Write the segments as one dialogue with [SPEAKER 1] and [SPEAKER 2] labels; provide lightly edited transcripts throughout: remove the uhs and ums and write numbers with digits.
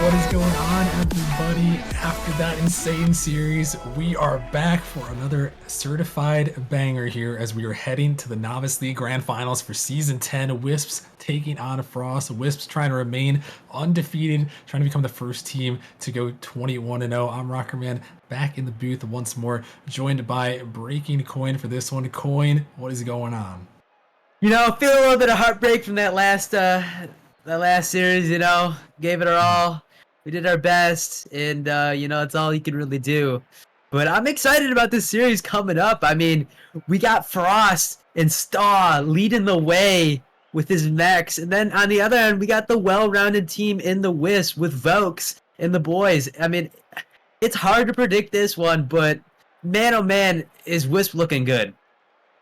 [SPEAKER 1] What is going on, everybody? After that insane series, we are back for another certified banger here as we are heading to the Novice League Grand Finals for Season 10. Wisps taking on Frost. Wisps trying to remain undefeated, trying to become the first team to go 21-0. I'm Rockerman, back in the booth once more, joined by Breaking Coin for this one. Coin, what is going on?
[SPEAKER 2] Feel a little bit of heartbreak from that last series. Gave it our all. We did our best, and it's all you can really do. But I'm excited about this series coming up. I mean, we got Frost and Staw leading the way with his mechs, and then on the other end, we got the well-rounded team in the Wisp with Vokes and the boys. I mean, it's hard to predict this one, but man, oh man, is Wisp looking good.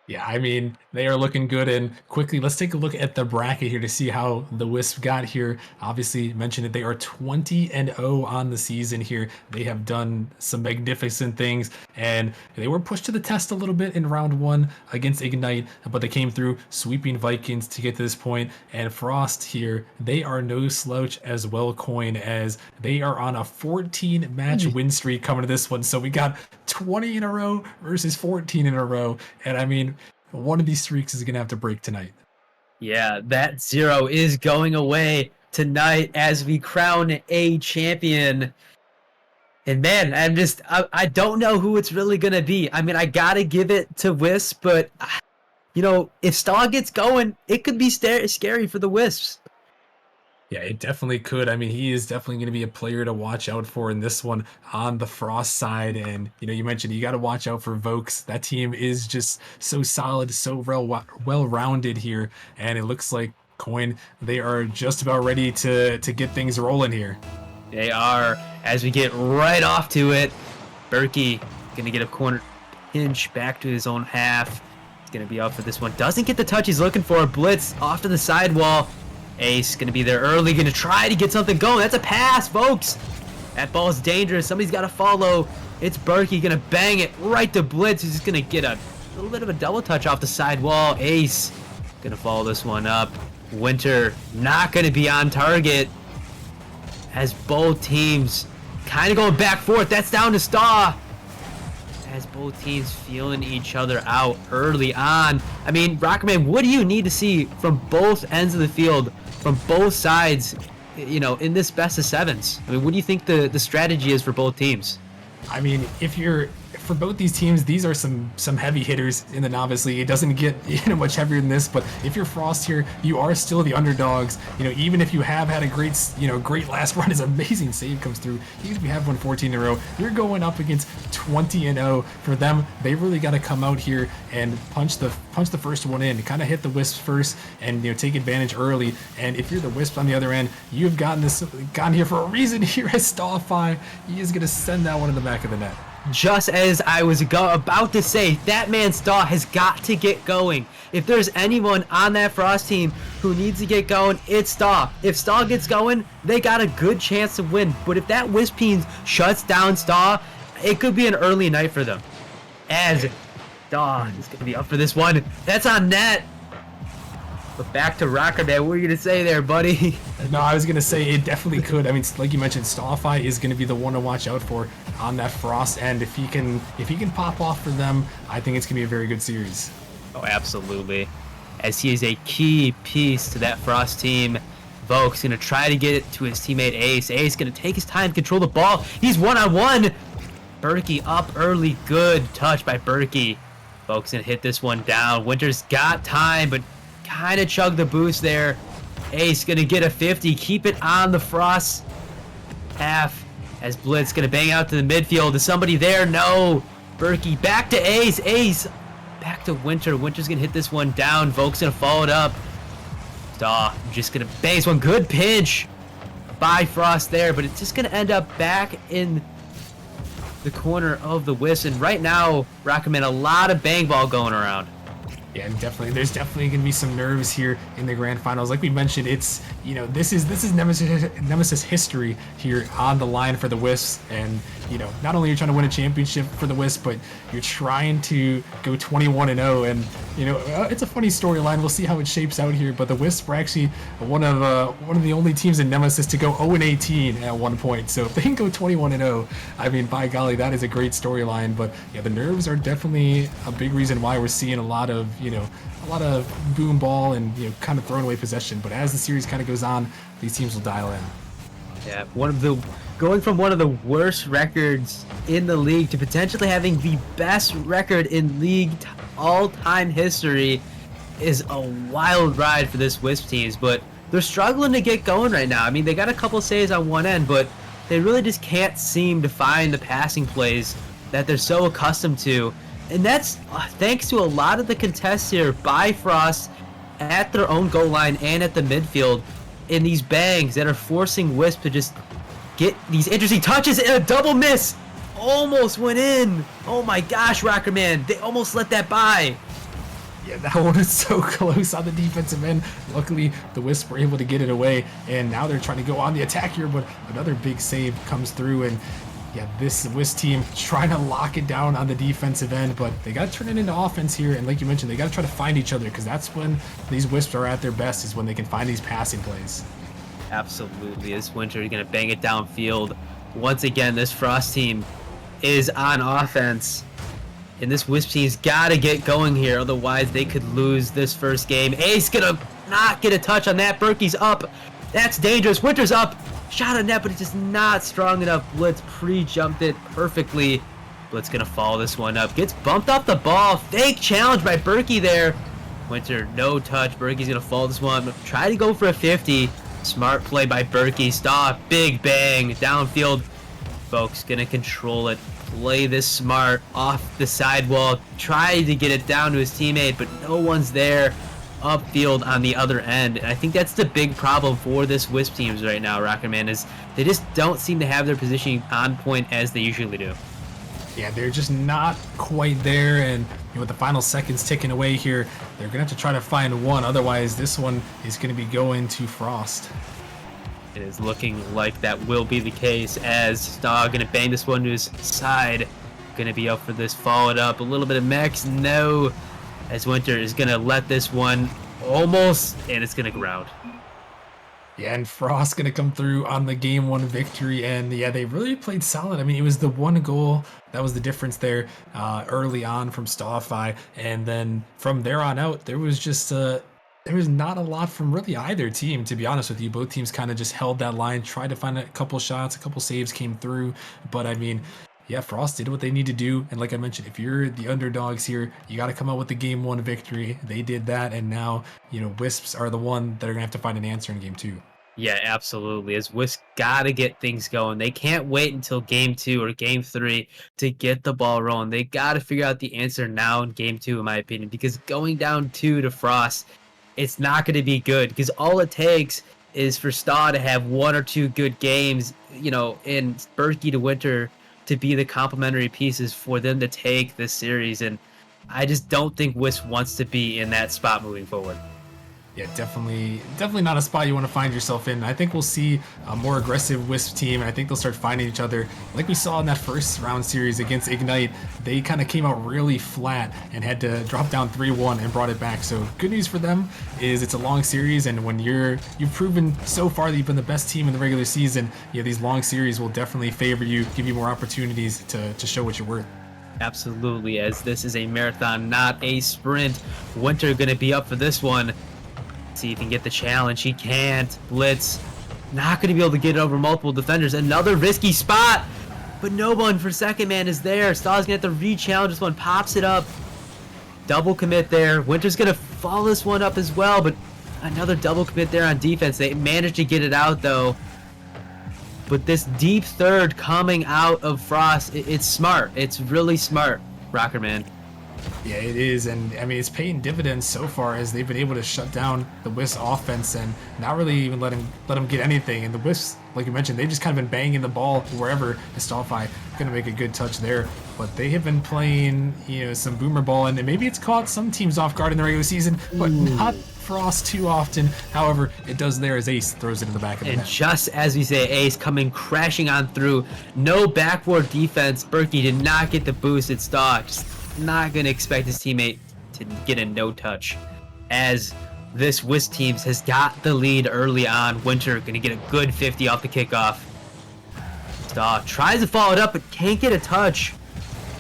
[SPEAKER 1] Yeah, I mean, they are looking good. And quickly, let's take a look at the bracket here to see how the Wisp got here. Obviously, mentioned that they are 20-0 on the season here. They have done some magnificent things, and they were pushed to the test a little bit in round one against Ignite, but they came through sweeping Vikings to get to this point. And Frost here, they are no slouch as well, Coin, as they are on a 14-match win streak coming to this one. So we got 20 in a row versus 14 in a row. And I mean, one of these streaks is going to have to break tonight.
[SPEAKER 2] Yeah, that 0 is going away tonight as we crown a champion. And man, I don't know who it's really going to be. I mean, I got to give it to Wisp, but, if Staw gets going, it could be scary for the Wisps.
[SPEAKER 1] Yeah, it definitely could. I mean, he is definitely going to be a player to watch out for in this one on the Frost side. And, you mentioned you got to watch out for Vokes. That team is just so solid, so well-rounded here. And it looks like, Coin, they are just about ready to get things rolling here.
[SPEAKER 2] They are. As we get right off to it, Berkey going to get a corner pinch back to his own half. He's going to be up for this one. Doesn't get the touch he's looking for. Blitz off to the sidewall. Ace going to be there early, going to try to get something going. That's a pass, folks. That ball's dangerous. Somebody's got to follow. It's Berkey going to bang it right to Blitz. He's just going to get a little bit of a double touch off the sidewall. Ace going to follow this one up. Winter not going to be on target as both teams kind of going back forth. That's down to Staw as both teams feeling each other out early on. I mean, Rockman, what do you need to see from both ends of the field, from both sides, in this best of sevens? I mean, what do you think the strategy is for both teams?
[SPEAKER 1] I mean, for both these teams, these are some heavy hitters in the Novice League. It doesn't get much heavier than this, but if you're Frost here, you are still the underdogs. Even if you have had a great last run, his amazing save comes through. Even if you have won 14 in a row, you're going up against 20-0. For them, they really got to come out here and punch the first one in, kind of hit the Wisps first, and take advantage early. And if you're the Wisps on the other end, you've gotten here for a reason here as Stallify. He is going to send that one in the back of the net.
[SPEAKER 2] Just as I was about to say, that man Staw has got to get going. If there's anyone on that Frost team who needs to get going, it's Staw. If Staw gets going, they got a good chance to win. But if that Wisp team shuts down Staw, it could be an early night for them. As Staw is going to be up for this one. That's on net. But back to Rocker, man. What are you going to say there, buddy?
[SPEAKER 1] No, I was going to say it definitely could. I mean, like you mentioned, Stallify is going to be the one to watch out for on that Frost end. If he can pop off for them, I think it's going to be a very good series.
[SPEAKER 2] Oh, absolutely. As he is a key piece to that Frost team. Voke's going to try to get it to his teammate Ace. Ace going to take his time to control the ball. He's one-on-one. Berkey up early. Good touch by Berkey. Voke's going to hit this one down. Winter's got time, but kind of chug the boost there. Ace gonna get a 50, keep it on the Frost half as Blitz gonna bang out to the midfield. Is somebody there? No. Berkey back to Ace. Ace back to Winter. Winter's gonna hit this one down. Voke's gonna follow it up. Staw just gonna bang this one. Good pinch by Frost there, but it's just gonna end up back in the corner of the Wisp. And right now, Rockman, a lot of bang ball going around.
[SPEAKER 1] Yeah, and there's definitely going to be some nerves here in the grand finals. Like we mentioned, it's this is Nemesis history here on the line for the Wisps, and not only you're trying to win a championship for the Wisp, but you're trying to go 21-0. And it's a funny storyline. We'll see how it shapes out here. But the Wisp were actually one of the only teams in Nemesis to go 0-18 at one point. So if they can go 21-0, I mean, by golly, that is a great storyline. But yeah, the nerves are definitely a big reason why we're seeing a lot of boom ball and kind of throwing away possession. But as the series kind of goes on, these teams will dial in.
[SPEAKER 2] Yeah, going from one of the worst records in the league to potentially having the best record in league all-time history is a wild ride for this Wisp teams, but they're struggling to get going right now. I mean, they got a couple saves on one end, but they really just can't seem to find the passing plays that they're so accustomed to. And that's thanks to a lot of the contests here by Frost at their own goal line and at the midfield in these bangs that are forcing Wisp to just get these interesting touches, and a double miss almost went in. Oh my gosh, Rocker Man, they almost let that by.
[SPEAKER 1] Yeah, that one is so close on the defensive end. Luckily, the Wisps were able to get it away, and now they're trying to go on the attack here, but another big save comes through, and yeah, this Wisp team trying to lock it down on the defensive end, but they got to turn it into offense here, and like you mentioned, they got to try to find each other, because that's when these Wisps are at their best, is when they can find these passing plays.
[SPEAKER 2] Absolutely, this Winter is going to bang it downfield. Once again, this Frost team is on offense, and this Wisp team's got to get going here, otherwise they could lose this first game. Ace gonna not get a touch on that. Berkey's up. That's dangerous. Winter's up. Shot on net, but it's just not strong enough. Blitz pre-jumped it perfectly. Blitz gonna follow this one up. Gets bumped off the ball. Fake challenge by Berkey there. Winter, no touch. Berkey's gonna follow this one. Try to go for a 50. Smart play by Berkey. Stop. Big bang. Downfield. Folks gonna control it. Play this smart off the sidewall. Try to get it down to his teammate, but no one's there upfield on the other end. And I think that's the big problem for this Wisp teams right now, Rocket Man, is they just don't seem to have their positioning on point as they usually do.
[SPEAKER 1] Yeah, they're just not quite there, and with the final seconds ticking away here, they're gonna have to try to find one, otherwise this one is gonna be going to Frost.
[SPEAKER 2] It is looking like that will be the case, as Staw gonna bang this one to his side. Gonna be up for this, followed up, a little bit of Max, no, as Winter is gonna let this one almost, and it's gonna ground.
[SPEAKER 1] Yeah, and Frost gonna come through on the game one victory, and yeah, they really played solid. I mean, it was the one goal that was the difference there early on from Stawify, and then from there on out, there was just there was not a lot from really either team, to be honest with you. Both teams kind of just held that line, tried to find a couple shots, a couple saves came through, but I mean, yeah, Frost did what they need to do, and like I mentioned, if you're the underdogs here, you got to come out with the game one victory. They did that, and now, Wisps are the one that are gonna have to find an answer in game two.
[SPEAKER 2] Yeah, absolutely. As Wisp gotta get things going. They can't wait until game 2 or game 3 to get the ball rolling. They gotta figure out the answer now in game 2, in my opinion, because going down 2 to Frost, it's not going to be good, because all it takes is for Staw to have 1 or 2 good games, and Berkey to Winter to be the complementary pieces for them to take this series. And I just don't think Wisp wants to be in that spot moving forward.
[SPEAKER 1] Yeah, definitely not a spot you want to find yourself in. I think we'll see a more aggressive Wisp team, and I think they'll start finding each other. Like we saw in that first round series against Ignite, they kind of came out really flat and had to drop down 3-1 and brought it back. So good news for them is it's a long series, and when you've proven so far that you've been the best team in the regular season, these long series will definitely favor you, give you more opportunities to show what you're worth.
[SPEAKER 2] Absolutely, as this is a marathon, not a sprint. Winter going to be up for this one. See if he can get the challenge. He can't. Blitz. Not going to be able to get it over multiple defenders. Another risky spot. But no one for second man is there. Staw's going to have to re-challenge this one. Pops it up. Double commit there. Winter's going to follow this one up as well. But another double commit there on defense. They managed to get it out though. But this deep third coming out of Frost, it's smart. It's really smart, Rocker Man.
[SPEAKER 1] Yeah, it is, and I mean, it's paying dividends so far as they've been able to shut down the Wisps offense and not really even let them get anything. And the Wisps, like you mentioned, they've just kind of been banging the ball wherever. Stawify going to make a good touch there, but they have been playing, some boomer ball, and maybe it's caught some teams off guard in the regular season, but not Frost too often. However, it does there as Ace throws it in the back of the
[SPEAKER 2] And
[SPEAKER 1] net.
[SPEAKER 2] just as we say, Ace coming crashing on through. No backboard defense. Berkey did not get the boosted stock. Just not going to expect his teammate to get a no-touch. As this Wisp teams has got the lead early on. Winter going to get a good 50 off the kickoff. Staw tries to follow it up, but can't get a touch.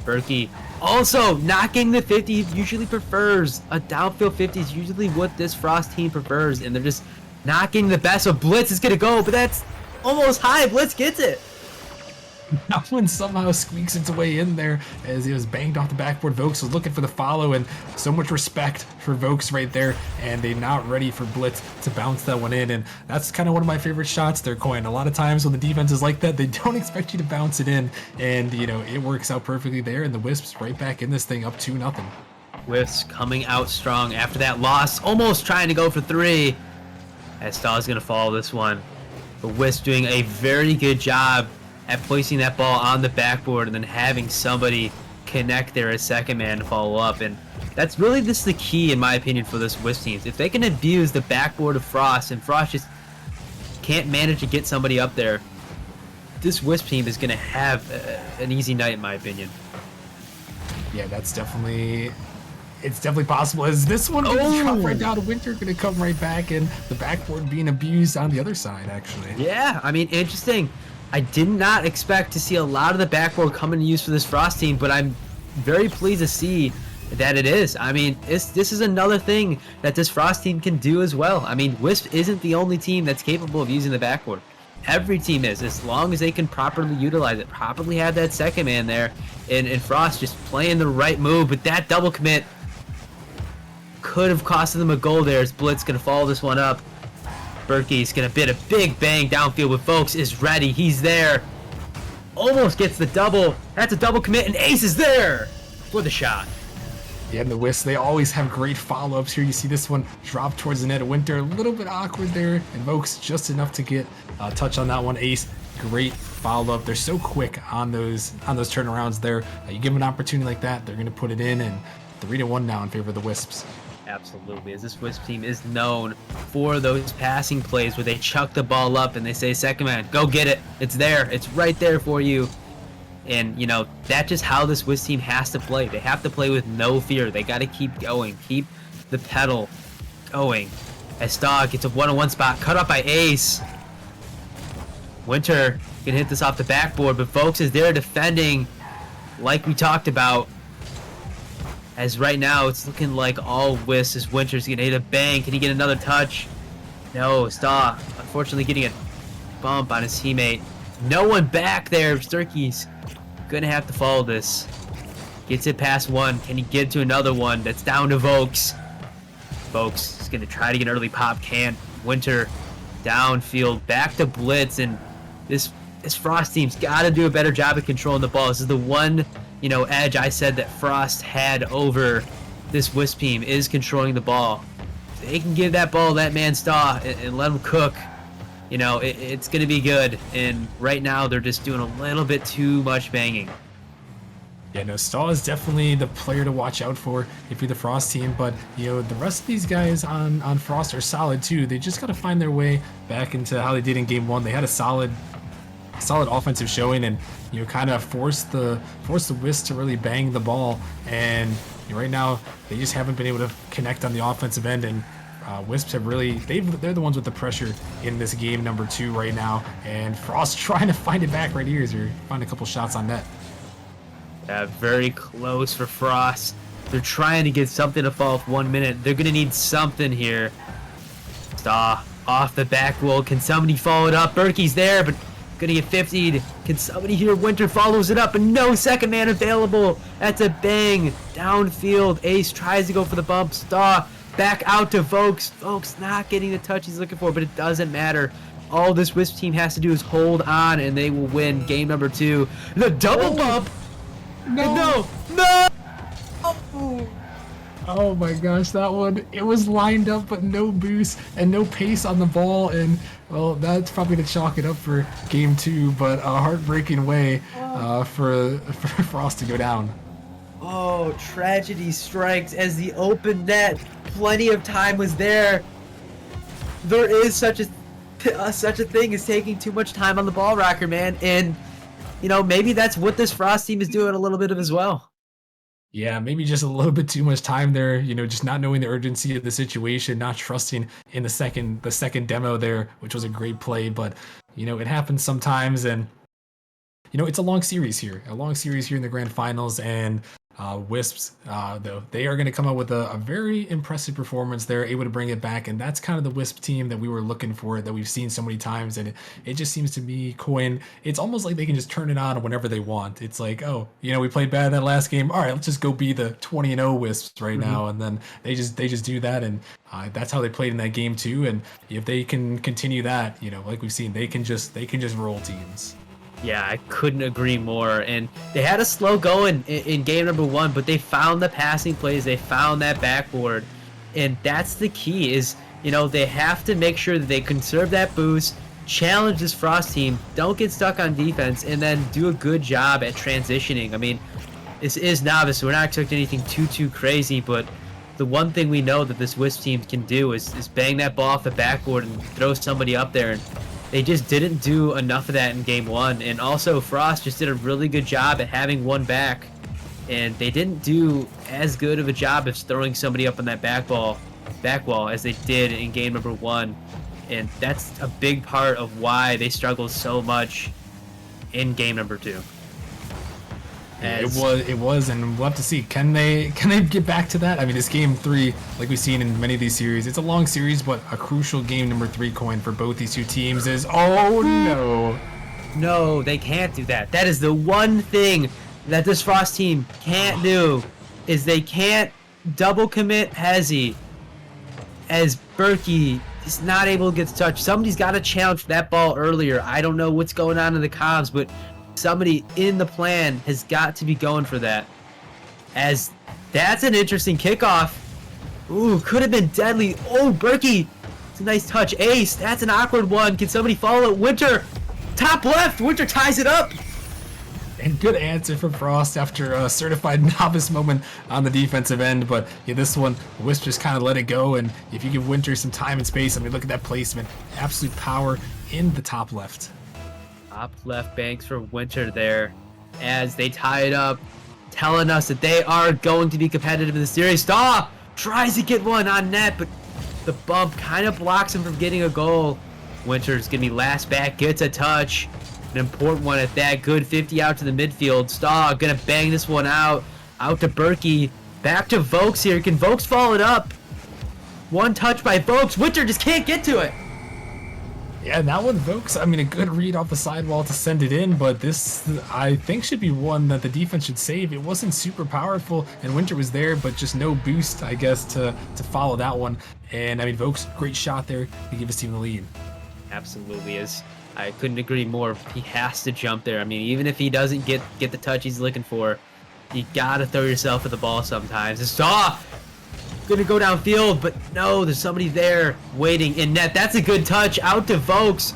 [SPEAKER 2] Berkey also not getting the 50 he usually prefers. A downfield 50 is usually what this Frost team prefers, and they're just not getting the best. So Blitz is going to go, but that's almost high. Blitz gets it.
[SPEAKER 1] That one somehow squeaks its way in there as he was banged off the backboard. Vokes was looking for the follow, and so much respect for Vokes right there, and they're not ready for Blitz to bounce that one in. And that's kind of one of my favorite shots there, Coin. A lot of times when the defense is like that, they don't expect you to bounce it in, and you know, it works out perfectly there, and the Wisps right back in this thing up 2-0.
[SPEAKER 2] Wisps coming out strong after that loss, almost trying to go for 3. As Staw's going to follow this one. But Wisp doing a very good job at placing that ball on the backboard and then having somebody connect there as second man to follow up. And that's really just the key, in my opinion, for this Wisp teams. If they can abuse the backboard of Frost and Frost just can't manage to get somebody up there, this Wisp team is going to have an easy night, in my opinion.
[SPEAKER 1] Yeah, it's definitely possible. As this one drop right down to Winter, going to come right back, and the backboard being abused on the other side, actually.
[SPEAKER 2] Yeah, I mean, interesting. I did not expect to see a lot of the backboard come into use for this Frost team, but I'm very pleased to see that it is. I mean, this is another thing that this Frost team can do as well. I mean, Wisp isn't the only team that's capable of using the backboard. Every team is, as long as they can properly utilize it, properly have that second man there, and Frost just playing the right move. But that double commit could have costed them a goal there, as Blitz going to follow this one up. Berkey's going to bid a big bang downfield with Folks is ready. He's there. Almost gets the double. That's a double commit, and Ace is there for the shot.
[SPEAKER 1] Yeah, and the Wisps, they always have great follow-ups here. You see this one drop towards the net of Winter. A little bit awkward there. And Vokes just enough to get a touch on that one. Ace, great follow-up. They're so quick on those turnarounds there. You give them an opportunity like that, they're going to put it in. And 3-1 now in favor of the Wisps.
[SPEAKER 2] Absolutely, as this Wisp team is known for those passing plays where they chuck the ball up and they say, second man, go get it. It's there. It's right there for you. And, you know, that's just how this Wisp team has to play. They have to play with no fear. They got to keep going. Keep the pedal going. As Staw gets a one-on-one spot, cut up by Ace. Winter can hit this off the backboard, but Folks is there defending like we talked about. As right now, it's looking like all Wisps is Winter's going to hit a bang. Can he get another touch? No, Staw, unfortunately getting a bump on his teammate. No one back there. Sturkey's going to have to follow this. Gets it past one. Can he get to another one? That's down to Vokes. Vokes is going to try to get an early pop. Can't. Winter downfield. Back to Blitz. And this Frost team's got to do a better job of controlling the ball. This is the one, you know, edge I said that Frost had over this Wisp team is controlling the ball. If they can give that ball that man Staw and let him cook, you know, it's going to be good. And right now they're just doing a little bit too much banging.
[SPEAKER 1] Yeah, no, Staw is definitely the player to watch out for if you're the Frost team. But, you know, the rest of these guys on Frost are solid too. They just got to find their way back into how they did in Game 1. They had a solid offensive showing, and you know, kind of force the Wisps to really bang the ball. And you know, right now they just haven't been able to connect on the offensive end. And Wisps have really they're the ones with the pressure in this game number 2 right now. And Frost trying to find it back right here as you're finding a couple shots on net.
[SPEAKER 2] Yeah, very close for Frost. They're trying to get something to fall off 1 minute. They're gonna need something here. Staw off the back wall. Can somebody follow it up? Berkey's there, but gonna get 50'd. Can somebody here? Winter follows it up, and no second man available. That's a bang. Downfield. Ace tries to go for the bump. Staw back out to Vokes. Vokes not getting the touch he's looking for, but it doesn't matter. All this Wisp team has to do is hold on, and they will win game number 2. The double bump. No.
[SPEAKER 1] Oh my gosh, that one, it was lined up, but no boost and no pace on the ball. And well, that's probably to chalk it up for game 2, but a heartbreaking way for Frost to go down.
[SPEAKER 2] Oh, tragedy strikes as the open net. Plenty of time was there. There is such a thing as taking too much time on the ball rocker, man. And, you know, maybe that's what this Frost team is doing a little bit of as well.
[SPEAKER 1] Yeah, maybe just a little bit too much time there, just not knowing the urgency of the situation, not trusting in the second demo there, which was a great play, but it happens sometimes. And it's a long series here in the grand finals, and Wisps, though, they are going to come out with a very impressive performance. They're able to bring it back, and that's kind of the Wisp team that we were looking for, that we've seen so many times. And it just seems to me, Coin, it's almost like they can just turn it on whenever they want. It's like, oh, we played bad in that last game. All right, let's just go be the 20-0 Wisps right now, and then they just do that, and that's how they played in that game too. And if they can continue that, like we've seen, they can just roll teams.
[SPEAKER 2] Yeah, I couldn't agree more. And they had a slow going in game number 1, but they found the passing plays. They found that backboard. And that's the key is, they have to make sure that they conserve that boost, challenge this Frost team, don't get stuck on defense, and then do a good job at transitioning. I mean, this is Novice, so we're not expecting anything too crazy, but the one thing we know that this Wisp team can do is bang that ball off the backboard and throw somebody up there. And they just didn't do enough of that in game 1. And also, Frost just did a really good job at having one back. And they didn't do as good of a job of throwing somebody up on that back wall as they did in game number 1. And that's a big part of why they struggled so much in game number 2.
[SPEAKER 1] It was, and we'll have to see. Can they get back to that? I mean, this game 3, like we've seen in many of these series, it's a long series, but a crucial game number 3, Coin, for both these two teams is, oh no.
[SPEAKER 2] No, they can't do that. That is the one thing that this Frost team can't do, is they can't double commit Hezzy as Berkey is not able to get the touch. Somebody's got to challenge for that ball earlier. I don't know what's going on in the comms, but somebody in the plan has got to be going for that. As that's an interesting kickoff. Ooh, could have been deadly. Oh, Berkey. It's a nice touch. Ace, that's an awkward one. Can somebody follow it? Winter, top left. Winter ties it up.
[SPEAKER 1] And good answer from Frost after a certified novice moment on the defensive end. But yeah, this one, Wisp just kind of let it go. And if you give Winter some time and space, I mean, look at that placement. Absolute power in the top left.
[SPEAKER 2] Top left banks for Winter there as they tie it up, telling us that they are going to be competitive in the series. Staw tries to get one on net, but the bump kind of blocks him from getting a goal. Winter's going to be last back, gets a touch. An important one at that. Good 50 out to the midfield. Staw going to bang this one out to Berkey. Back to Vokes here. Can Vokes follow it up? One touch by Vokes. Winter just can't get to it.
[SPEAKER 1] Yeah, that one, Vokes, I mean, a good read off the sidewall to send it in, but this, I think, should be one that the defense should save. It wasn't super powerful, and Winter was there, but just no boost, I guess, to follow that one. And, I mean, Vokes, great shot there to give his team the lead.
[SPEAKER 2] Absolutely is. I couldn't agree more. He has to jump there. I mean, even if he doesn't get the touch he's looking for, you gotta throw yourself at the ball sometimes. It's gonna go downfield, but no, there's somebody there waiting in net. That's a good touch out to Vokes.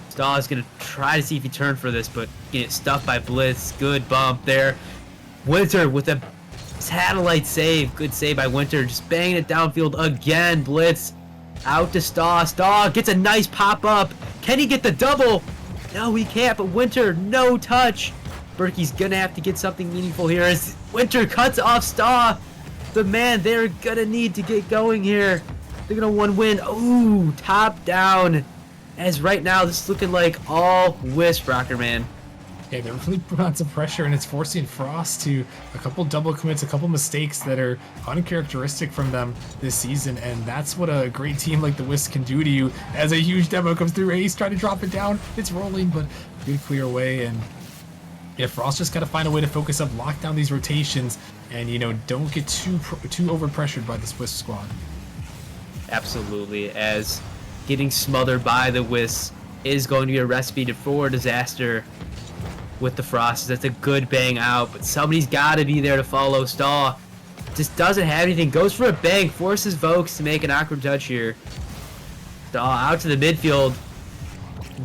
[SPEAKER 2] Staw is gonna try to see if he turned for this, but get stuffed by Blitz. Good bump there. Winter with a satellite save. Good save by Winter. Just banging it downfield again. Blitz out to Staw. Staw gets a nice pop up. Can he get the double? No, he can't, but Winter, no touch. Berkey's gonna have to get something meaningful here as Winter cuts off Staw. The man they're gonna need to get going here. They're gonna one win. Ooh, top down. As right now, this is looking like all Wisp, Rocker Man.
[SPEAKER 1] Yeah, they're really putting on some pressure, and it's forcing Frost to a couple double commits, a couple mistakes that are uncharacteristic from them this season, and that's what a great team like the Wisps can do to you. As a huge demo comes through, Ace trying to drop it down. It's rolling, but good clear away, and yeah, Frost just got to find a way to focus up, lock down these rotations, and don't get too over pressured by this Wisp squad.
[SPEAKER 2] Absolutely, as getting smothered by the Wisps is going to be a recipe for disaster with the Frost. That's a good bang out, but somebody's got to be there to follow. Staw just doesn't have anything. Goes for a bang, forces Vokes to make an awkward touch here. Staw out to the midfield.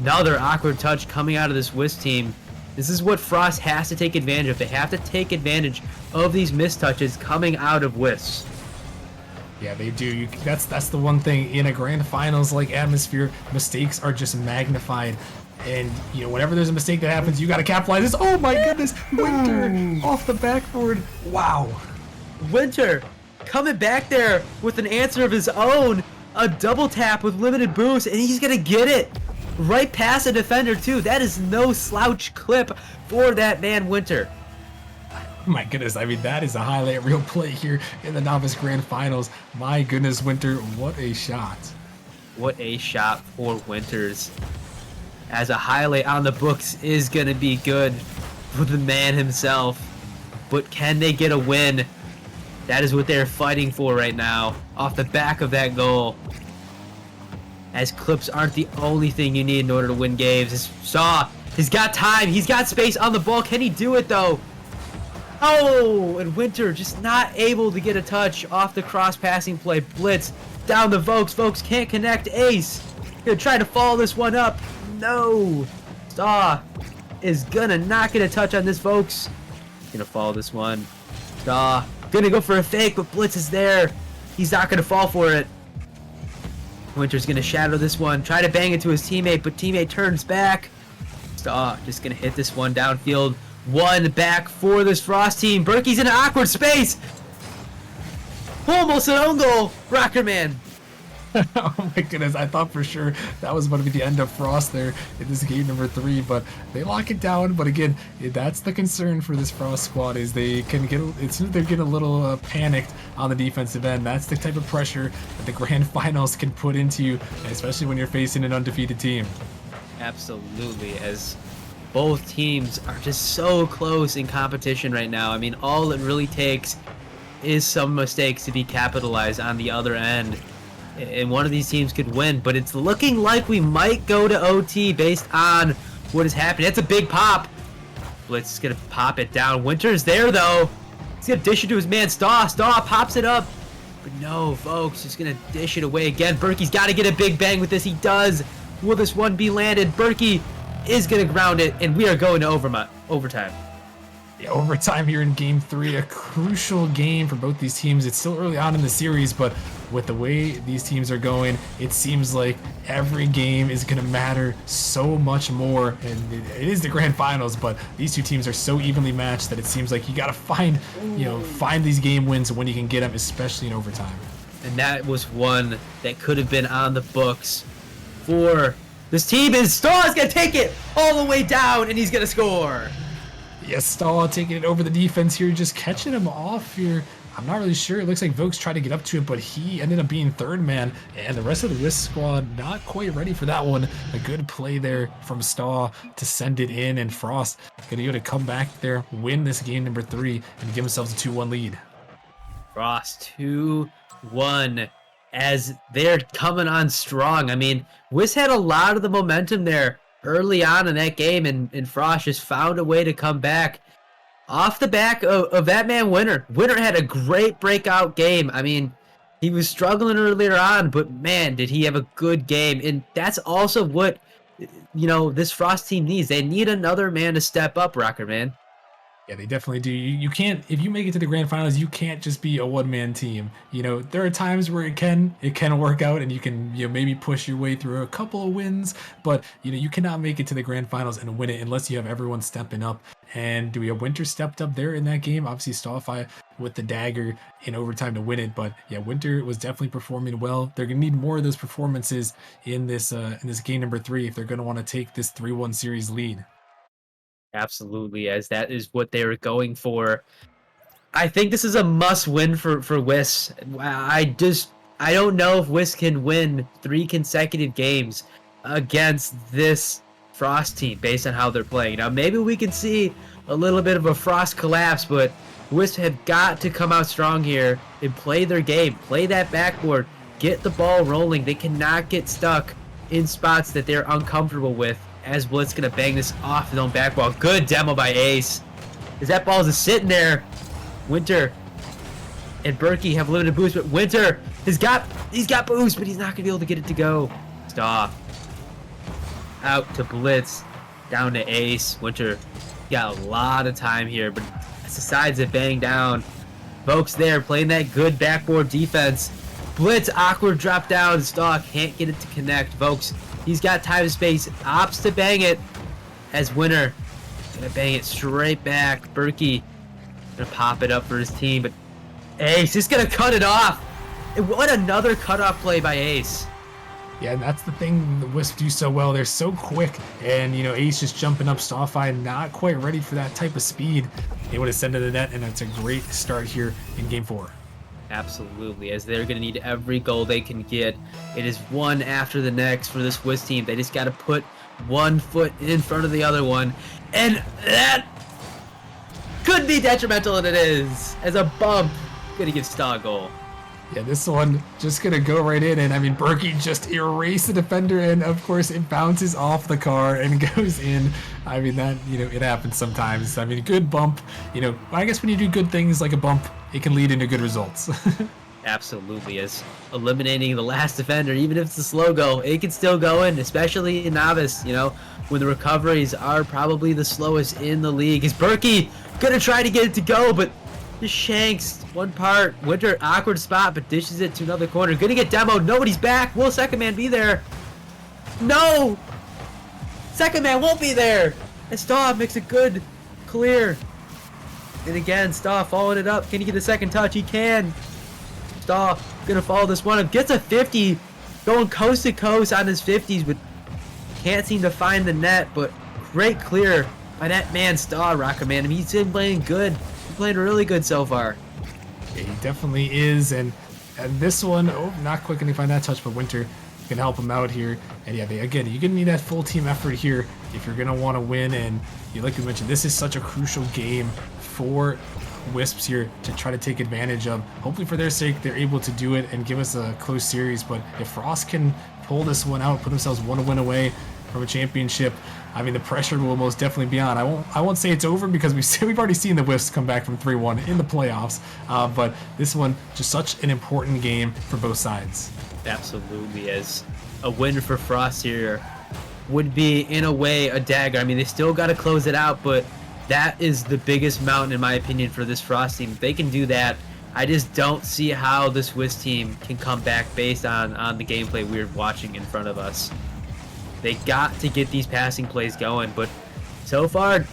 [SPEAKER 2] Another awkward touch coming out of this Wisp team. This is what Frost has to take advantage of. They have to take advantage of these missed touches coming out of Wisps.
[SPEAKER 1] Yeah, they do. That's the one thing in a grand finals like atmosphere. Mistakes are just magnified, and whenever there's a mistake that happens, you got to capitalize this. Oh my goodness, Winter off the backboard. Wow.
[SPEAKER 2] Winter coming back there with an answer of his own, a double tap with limited boost, and he's gonna get it right past a defender too. That is no slouch clip for that man Winter.
[SPEAKER 1] My goodness, I mean, that is a highlight reel play here in the Novice Grand Finals. My goodness, Winter, what a shot.
[SPEAKER 2] What a shot for Winters. As a highlight on the books is going to be good for the man himself. But can they get a win? That is what they're fighting for right now, off the back of that goal. As clips aren't the only thing you need in order to win games. Saw, he's got time, he's got space on the ball. Can he do it though? Oh, and Winter just not able to get a touch off the cross-passing play. Blitz down the Vokes. Vokes can't connect. Ace gonna try to follow this one up. No. Staw is gonna not get a touch on this, Vokes. Gonna follow this one. Staw gonna go for a fake, but Blitz is there. He's not gonna fall for it. Winter's gonna shadow this one. Try to bang it to his teammate, but teammate turns back. Staw just gonna hit this one downfield. One back for this Frost team. Berkey's in an awkward space. Almost an own goal. Rockerman.
[SPEAKER 1] Oh my goodness, I thought for sure that was going to be the end of Frost there in this game number 3, but they lock it down. But again, that's the concern for this Frost squad, is they can get, as soon as they're getting a little panicked on the defensive end, that's the type of pressure that the grand finals can put into you, especially when you're facing an undefeated team.
[SPEAKER 2] Absolutely, as both teams are just so close in competition right now. I mean, all it really takes is some mistakes to be capitalized on the other end, and one of these teams could win. But it's looking like we might go to OT based on what is happening. That's a big pop. Blitz is gonna pop it down. Winter's there though. He's gonna dish it to his man Staw. Staw pops it up, but no, folks, he's gonna dish it away again. Berkey's got to get a big bang with this. He does. Will this one be landed? Berkey is going to ground it, and we are going to overtime.
[SPEAKER 1] Yeah, overtime here in Game 3, a crucial game for both these teams. It's still early on in the series, but with the way these teams are going, it seems like every game is going to matter so much more. And it is the grand finals, but these two teams are so evenly matched that it seems like you got to find these game wins when you can get them, especially in overtime.
[SPEAKER 2] And that was one that could have been on the books for this team. Is Staw's gonna take it all the way down, and he's gonna score.
[SPEAKER 1] Yes, Staw taking it over the defense here, just catching him off here. I'm not really sure. It looks like Vokes tried to get up to it, but he ended up being third man, and the rest of the Wisp squad not quite ready for that one. A good play there from Staw to send it in, and Frost gonna be able to come back there, win this game number 3, and give themselves a 2-1 lead.
[SPEAKER 2] Frost 2-1. As they're coming on strong. I mean, Wisp had a lot of the momentum there early on in that game, and Frost just found a way to come back off the back of that man Winter. Winter had a great breakout game. I mean, he was struggling earlier on, but man, did he have a good game. And that's also what, this Frost team needs. They need another man to step up, Rocker Man.
[SPEAKER 1] Yeah, they definitely do. You can't, if you make it to the grand finals, you can't just be a one-man team. There are times where it can work out, and you can maybe push your way through a couple of wins, but you cannot make it to the grand finals and win it unless you have everyone stepping up. And Winter stepped up there in that game. Obviously, Stawify with the dagger in overtime to win it, but yeah, Winter was definitely performing well. They're gonna need more of those performances in this game number 3 if they're gonna want to take this 3-1 series lead.
[SPEAKER 2] Absolutely, as that is what they were going for. I think this is a must-win for Wisp. I don't know if Wisp can win 3 consecutive games against this Frost team based on how they're playing. Now, maybe we can see a little bit of a Frost collapse, but Wisp have got to come out strong here and play their game, play that backboard, get the ball rolling. They cannot get stuck in spots that they're uncomfortable with. As Blitz gonna bang this off his own back wall. Good demo by Ace. As that ball is just sitting there. Winter and Berkey have limited boost, but Winter he's got boost, but he's not gonna be able to get it to go. Stop. Out to Blitz. Down to Ace. Winter got a lot of time here, but decides to bang down. Vokes there playing that good backboard defense. Blitz, awkward drop down. Staw can't get it to connect. Vokes, he's got time and space. Opts to bang it as Winter. Gonna bang it straight back. Berkey gonna pop it up for his team, but Ace is gonna cut it off. And what another cutoff play by Ace.
[SPEAKER 1] Yeah, and that's the thing the Wisps do so well. They're so quick, and Ace just jumping up, Starfire not quite ready for that type of speed. They would have sent to the net, and it's a great start here in Game 4.
[SPEAKER 2] Absolutely, as they're going to need every goal they can get. It is one after the next for this Wisp team. They just got to put one foot in front of the other one, and that could be detrimental, and it is. As a bump, going to give Staw a goal.
[SPEAKER 1] Yeah, this one just going to go right in, and I mean, Berkey just erased the defender, and of course it bounces off the car and goes in. I mean, that, it happens sometimes. I mean, good bump, I guess when you do good things like a bump, it can lead into good results.
[SPEAKER 2] Absolutely, as eliminating the last defender, even if it's a slow go, it can still go in, especially in Novice, when the recoveries are probably the slowest in the league. Is Berkey going to try to get it to go, but just shanks one part. Winter, awkward spot, but dishes it to another corner. Gonna get demoed. Nobody's back. Will second man be there? No! Second man won't be there! And Staw makes a good clear. And again, Staw following it up. Can he get a second touch? He can. Staw gonna follow this one up. Gets a 50. Going coast to coast on his 50s, but can't seem to find the net. But great clear by that man, Staw, Rocket Man. I mean, he's been playing good. Playing really good so far.
[SPEAKER 1] Yeah, he definitely is, and this one, not quick enough to find that touch, but Winter can help him out here. And yeah, you're gonna need that full team effort here if you're gonna want to win. And like we mentioned, this is such a crucial game for Wisps here to try to take advantage of. Hopefully for their sake, they're able to do it and give us a close series. But if Frost can pull this one out, put themselves one win away from a championship, I mean, the pressure will most definitely be on. I won't say it's over because we've already seen the Wisps come back from 3-1 in the playoffs. But this one, just such an important game for both sides.
[SPEAKER 2] Absolutely, as a win for Frost here would be, in a way, a dagger. I mean, they still got to close it out, but that is the biggest mountain, in my opinion, for this Frost team. If they can do that, I just don't see how this Wisp team can come back based on the gameplay we're watching in front of us. They got to get these passing plays going, but so far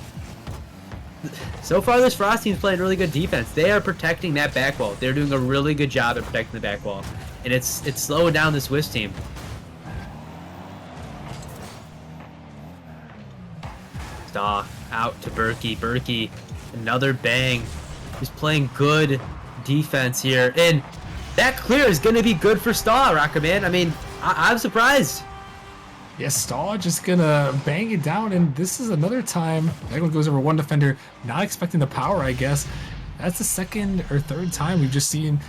[SPEAKER 2] this Frost team's playing really good defense. They are protecting that back wall. They're doing a really good job at protecting the back wall, and it's slowing down this Wisp team. Staw out to Berkey. Berkey, another bang. He's playing good defense here, and that clear is going to be good for Staw, Rocker Man. I mean, I'm surprised.
[SPEAKER 1] Yeah, Staw just gonna bang it down, and this is another time that one goes over one defender, not expecting the power, I guess. That's the second or third time we've just seen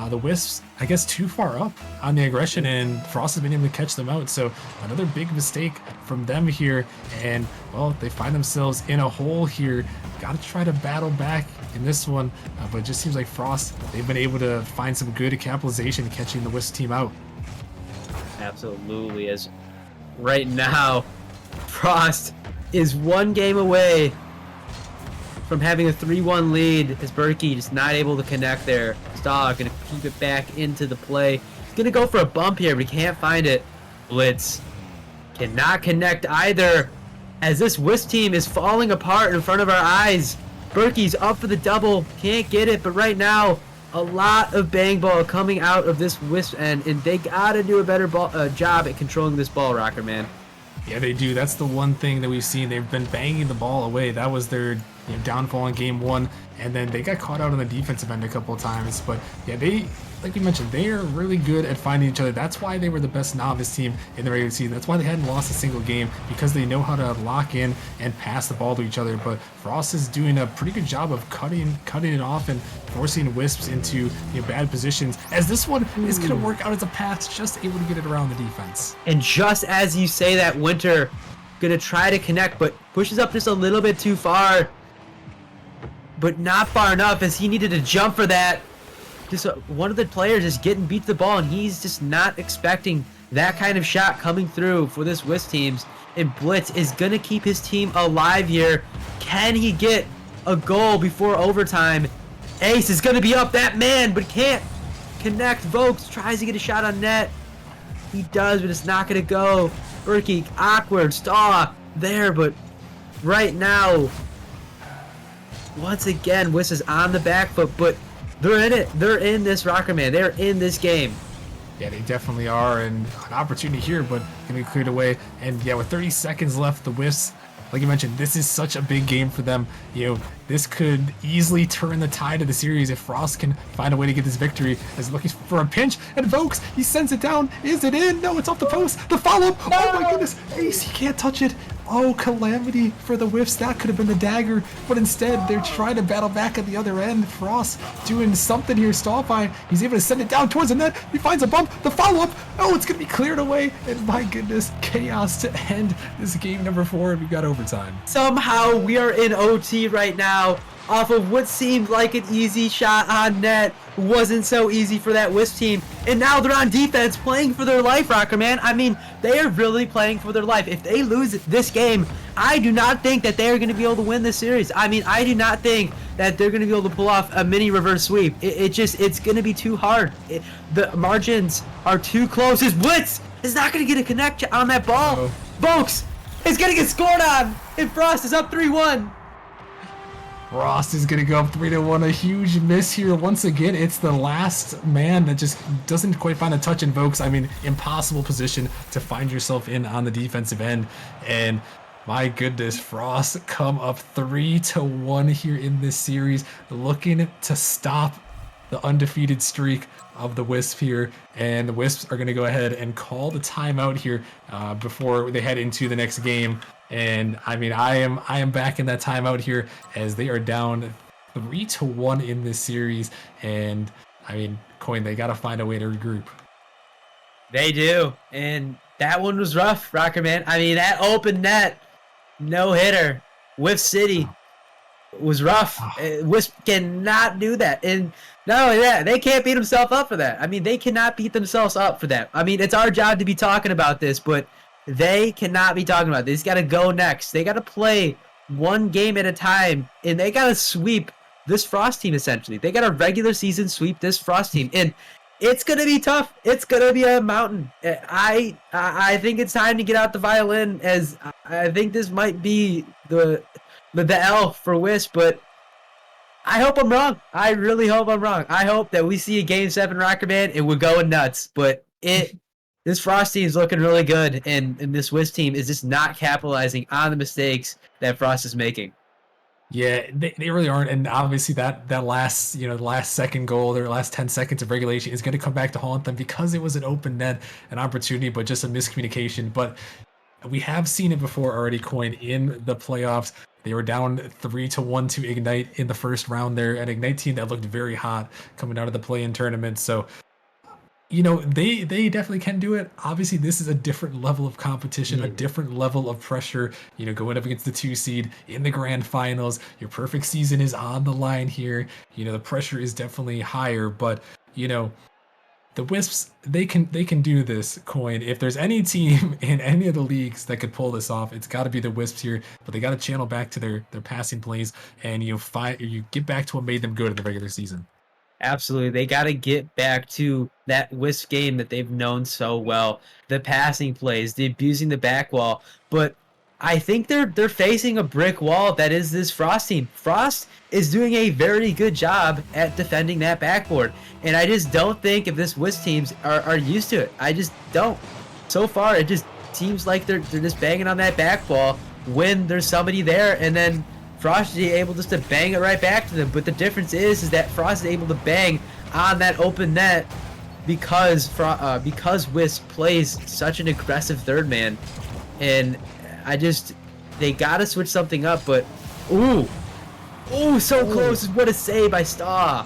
[SPEAKER 1] the Wisps, I guess, too far up on the aggression, and Frost has been able to catch them out. So another big mistake from them here, and well, they find themselves in a hole here. Got to try to battle back in this one, but it just seems like Frost, they've been able to find some good capitalization catching the Wisp team out.
[SPEAKER 2] Absolutely, as right now, Frost is one game away from having a 3-1 lead as Berkey just not able to connect there. Staw gonna keep it back into the play. He's gonna go for a bump here, but he can't find it. Blitz cannot connect either, as this Wisp team is falling apart in front of our eyes. Berkey's up for the double, can't get it, but right now, a lot of bang ball coming out of this Wisp end, and they gotta do a better job at controlling this ball, Rocker Man.
[SPEAKER 1] Yeah, they do. That's the one thing that we've seen. They've been banging the ball away. That was their downfall in Game 1, and then they got caught out on the defensive end a couple of times. But yeah, they, like we mentioned, they are really good at finding each other. That's why they were the best Novice team in the regular season. That's why they hadn't lost a single game, because they know how to lock in and pass the ball to each other. But Frost is doing a pretty good job of cutting it off and forcing Wisps into bad positions, as this one is going to work out as a pass, just able to get it around the defense.
[SPEAKER 2] And just as you say that, Winter gonna try to connect, but pushes up just a little bit too far, but not far enough, as he needed to jump for that. Just one of the players is getting beat to the ball, and he's just not expecting that kind of shot coming through for this Wisp teams. And Blitz is gonna keep his team alive here. Can he get a goal before overtime. Ace is going to be up that man, but can't connect. Vokes tries to get a shot on net. He does, but it's not going to go. Berkey, awkward. Staw there, but right now, once again, Wisps is on the back foot, but they're in it. They're in this, Rocker Man. They're in this game.
[SPEAKER 1] Yeah, they definitely are, and an opportunity here, but gonna be cleared away. And yeah, with 30 seconds left, the Wisps, like you mentioned, this is such a big game for them. You know, this could easily turn the tide of the series if Frost can find a way to get this victory. Is looking for a pinch, and Vokes, he sends it down. Is it in? No, it's off the post. The follow-up. Oh my goodness, Ace, he can't touch it. Oh, calamity for the Wisps. That could have been the dagger, but instead they're trying to battle back at the other end. Frost doing something here. Stallfine, he's able to send it down towards the net. He finds a bump. The follow-up. Oh, it's going to be cleared away. And my goodness, chaos to end this game number 4. We've got overtime.
[SPEAKER 2] Somehow we are in OT right now off of what seemed like an easy shot on net. Wasn't so easy for that Wisp team, and now they're on defense playing for their life, Rocker Man. I mean, they are really playing for their life. If they lose this game, I do not think that they are going to be able to win this series. I mean, I do not think that they're going to be able to pull off a mini reverse sweep. It's going to be too hard. The margins are too close. His Blitz is not going to get a connect on that ball. Vokes is going to get scored on, and Frost is up 3-1.
[SPEAKER 1] Frost is going to go up 3-1. A huge miss here. Once again, it's the last man that just doesn't quite find a touch in Vokes. I mean, impossible position to find yourself in on the defensive end. And my goodness, Frost come up 3-1 here in this series, looking to stop the undefeated streak of the Wisp here. And the Wisps are going to go ahead and call the timeout here before they head into the next game. And I mean, I am back in that timeout here as they are down 3-1 in this series. And I mean, Coin, they got to find a way to regroup.
[SPEAKER 2] They do, and that one was rough, Rocker Man. I mean, that open net, no hitter, Wisp City was rough. Wisp cannot do that, and not only that, they can't beat themselves up for that. I mean, they cannot beat themselves up for that. I mean, it's our job to be talking about this, but they cannot be talking about this. They got to go next. They got to play one game at a time, and they got to sweep this Frost team, essentially. They got a regular season sweep this Frost team, and it's going to be tough. It's going to be a mountain. I think it's time to get out the violin, as I think this might be the L for Wisp, but I hope I'm wrong. I really hope I'm wrong. I hope that we see a Game 7 Rocker Man and we're going nuts, but this Frost team is looking really good, and this Wisp team is just not capitalizing on the mistakes that Frost is making.
[SPEAKER 1] Yeah, they really aren't, and obviously that last last second goal, their last 10 seconds of regulation is going to come back to haunt them because it was an open net, an opportunity, but just a miscommunication. But we have seen it before already, Coin, in the playoffs. They were down 3-1 to Ignite in the first round there, an Ignite team that looked very hot coming out of the play-in tournament. So, you know, they definitely can do it. Obviously, this is a different level of competition, a different level of pressure, you know, going up against the 2 seed in the grand finals. Your perfect season is on the line here. You know, the pressure is definitely higher, but, you know, the Wisps, they can do this, Coin. If there's any team in any of the leagues that could pull this off, it's got to be the Wisps here. But they got to channel back to their passing plays, and you get back to what made them good in the regular season.
[SPEAKER 2] Absolutely. They got to get back to that Wisp game that they've known so well. The passing plays, the abusing the back wall. But I think they're facing a brick wall that is this Frost team. Frost is doing a very good job at defending that backboard. And I just don't think if this Wisp teams are used to it. I just don't. So far, it just seems like they're just banging on that back wall when there's somebody there, and then Frost is able just to bang it right back to them. But the difference is that Frost is able to bang on that open net because Wisp plays such an aggressive third man. And they got to switch something up, but ooh, so close. What a save by Staw.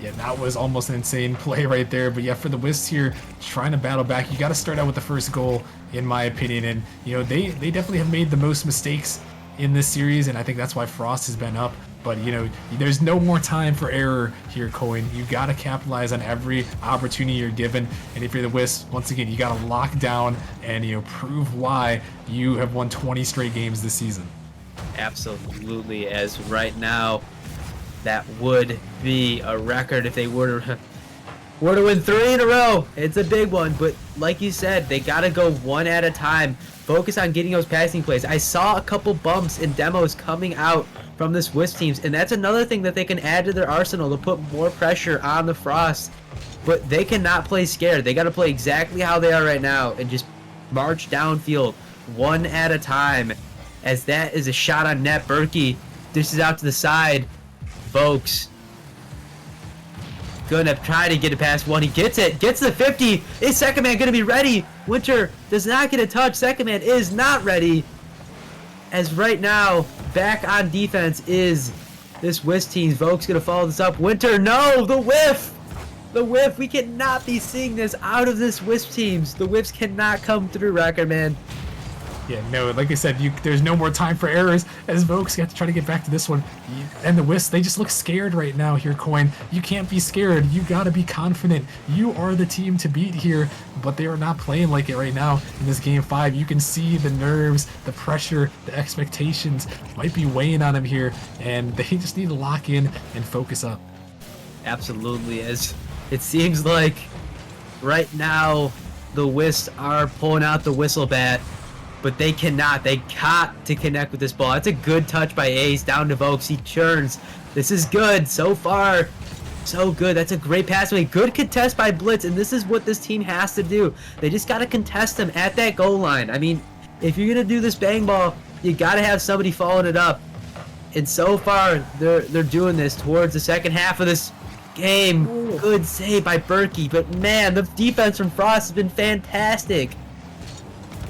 [SPEAKER 1] Yeah, that was almost an insane play right there. But yeah, for the Wisps here, trying to battle back, you got to start out with the first goal, in my opinion. And, you know, they definitely have made the most mistakes in this series, and I think that's why Frost has been up. But, you know, there's no more time for error here, Coin. You got to capitalize on every opportunity you're given. And if you're the Wisps, once again, you got to lock down and, you know, prove why you have won 20 straight games this season.
[SPEAKER 2] Absolutely, as right now, that would be a record if they were to win 3 in a row. It's a big one, but like you said, they gotta go one at a time. Focus on getting those passing plays. I saw a couple bumps and demos coming out from this Wisp teams, and that's another thing that they can add to their arsenal to put more pressure on the Frost. But they cannot play scared. They gotta play exactly how they are right now and just march downfield one at a time. As that is a shot on net. Berkey dishes out to the side. Vokes gonna try to get it past one. He gets it. Gets the 50. Is second man gonna be ready? Winter does not get a touch. Second man is not ready. As right now, back on defense is this Wisp team. Vokes gonna follow this up. Winter, no! The whiff! The whiff! We cannot be seeing this out of this Wisp teams. The whiffs cannot come through, Record Man.
[SPEAKER 1] Yeah, no, like I said, there's no more time for errors as Vokes got to try to get back to this one. And the Wisps, they just look scared right now here, Coin. You can't be scared. You got to be confident. You are the team to beat here, but they are not playing like it right now in this Game 5. You can see the nerves, the pressure, the expectations might be weighing on them here, and they just need to lock in and focus up.
[SPEAKER 2] Absolutely, as it seems like right now the Wisps are pulling out the whistle bat. But they cannot. They got to connect with this ball. That's a good touch by Ace. Down to Vokes. He churns. This is good. So far, so good. That's a great pass away. Good contest by Blitz. And this is what this team has to do. They just got to contest them at that goal line. I mean, if you're going to do this bang ball, you got to have somebody following it up. And so far, they're doing this towards the second half of this game. Good save by Berkey. But, man, the defense from Frost has been fantastic.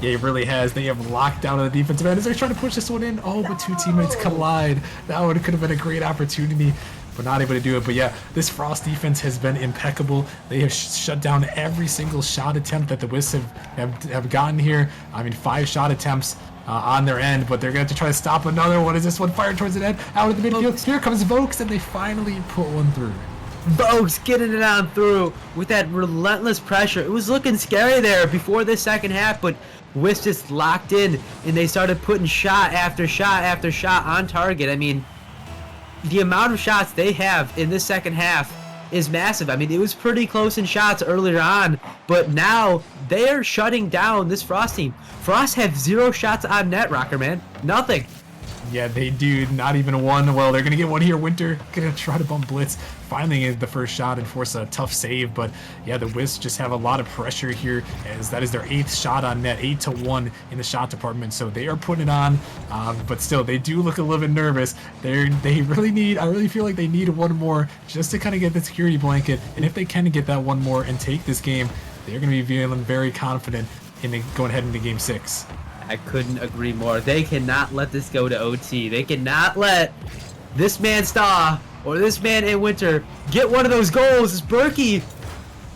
[SPEAKER 1] Yeah, it really has. They have locked down on the defensive end as they're trying to push this one in. Oh, but two teammates collide. That one could have been a great opportunity, but not able to do it. But yeah, this Frost defense has been impeccable. They have shut down every single shot attempt that the Wisps have gotten here. I mean, 5 shot attempts on their end, but they're going to have to try to stop another one. Is this one fired towards the net? Out of the midfield. Here comes Vokes, and they finally put one through.
[SPEAKER 2] Vokes getting it on through with that relentless pressure. It was looking scary there before this second half, but Wisps just locked in and they started putting shot after shot after shot on target. I mean, the amount of shots they have in this second half is massive. I mean, it was pretty close in shots earlier on, but now they're shutting down this Frost team. Frost have 0 shots on net, Rocker Man. Nothing.
[SPEAKER 1] Yeah, they do. Not even one. Well, they're going to get one here. Winter going to try to bump Blitz. Finally get the first shot and force a tough save. But yeah, the Wisps just have a lot of pressure here as that is their 8th shot on net, 8-1 in the shot department. So they are putting it on. But still, they do look a little bit nervous. They really need, I really feel like they need one more just to kind of get the security blanket. And if they can get that one more and take this game, they're going to be feeling very confident in going ahead into Game 6.
[SPEAKER 2] I couldn't agree more. They cannot let this go to OT. They cannot let this man Star or this man in Winter get one of those goals. As Berkey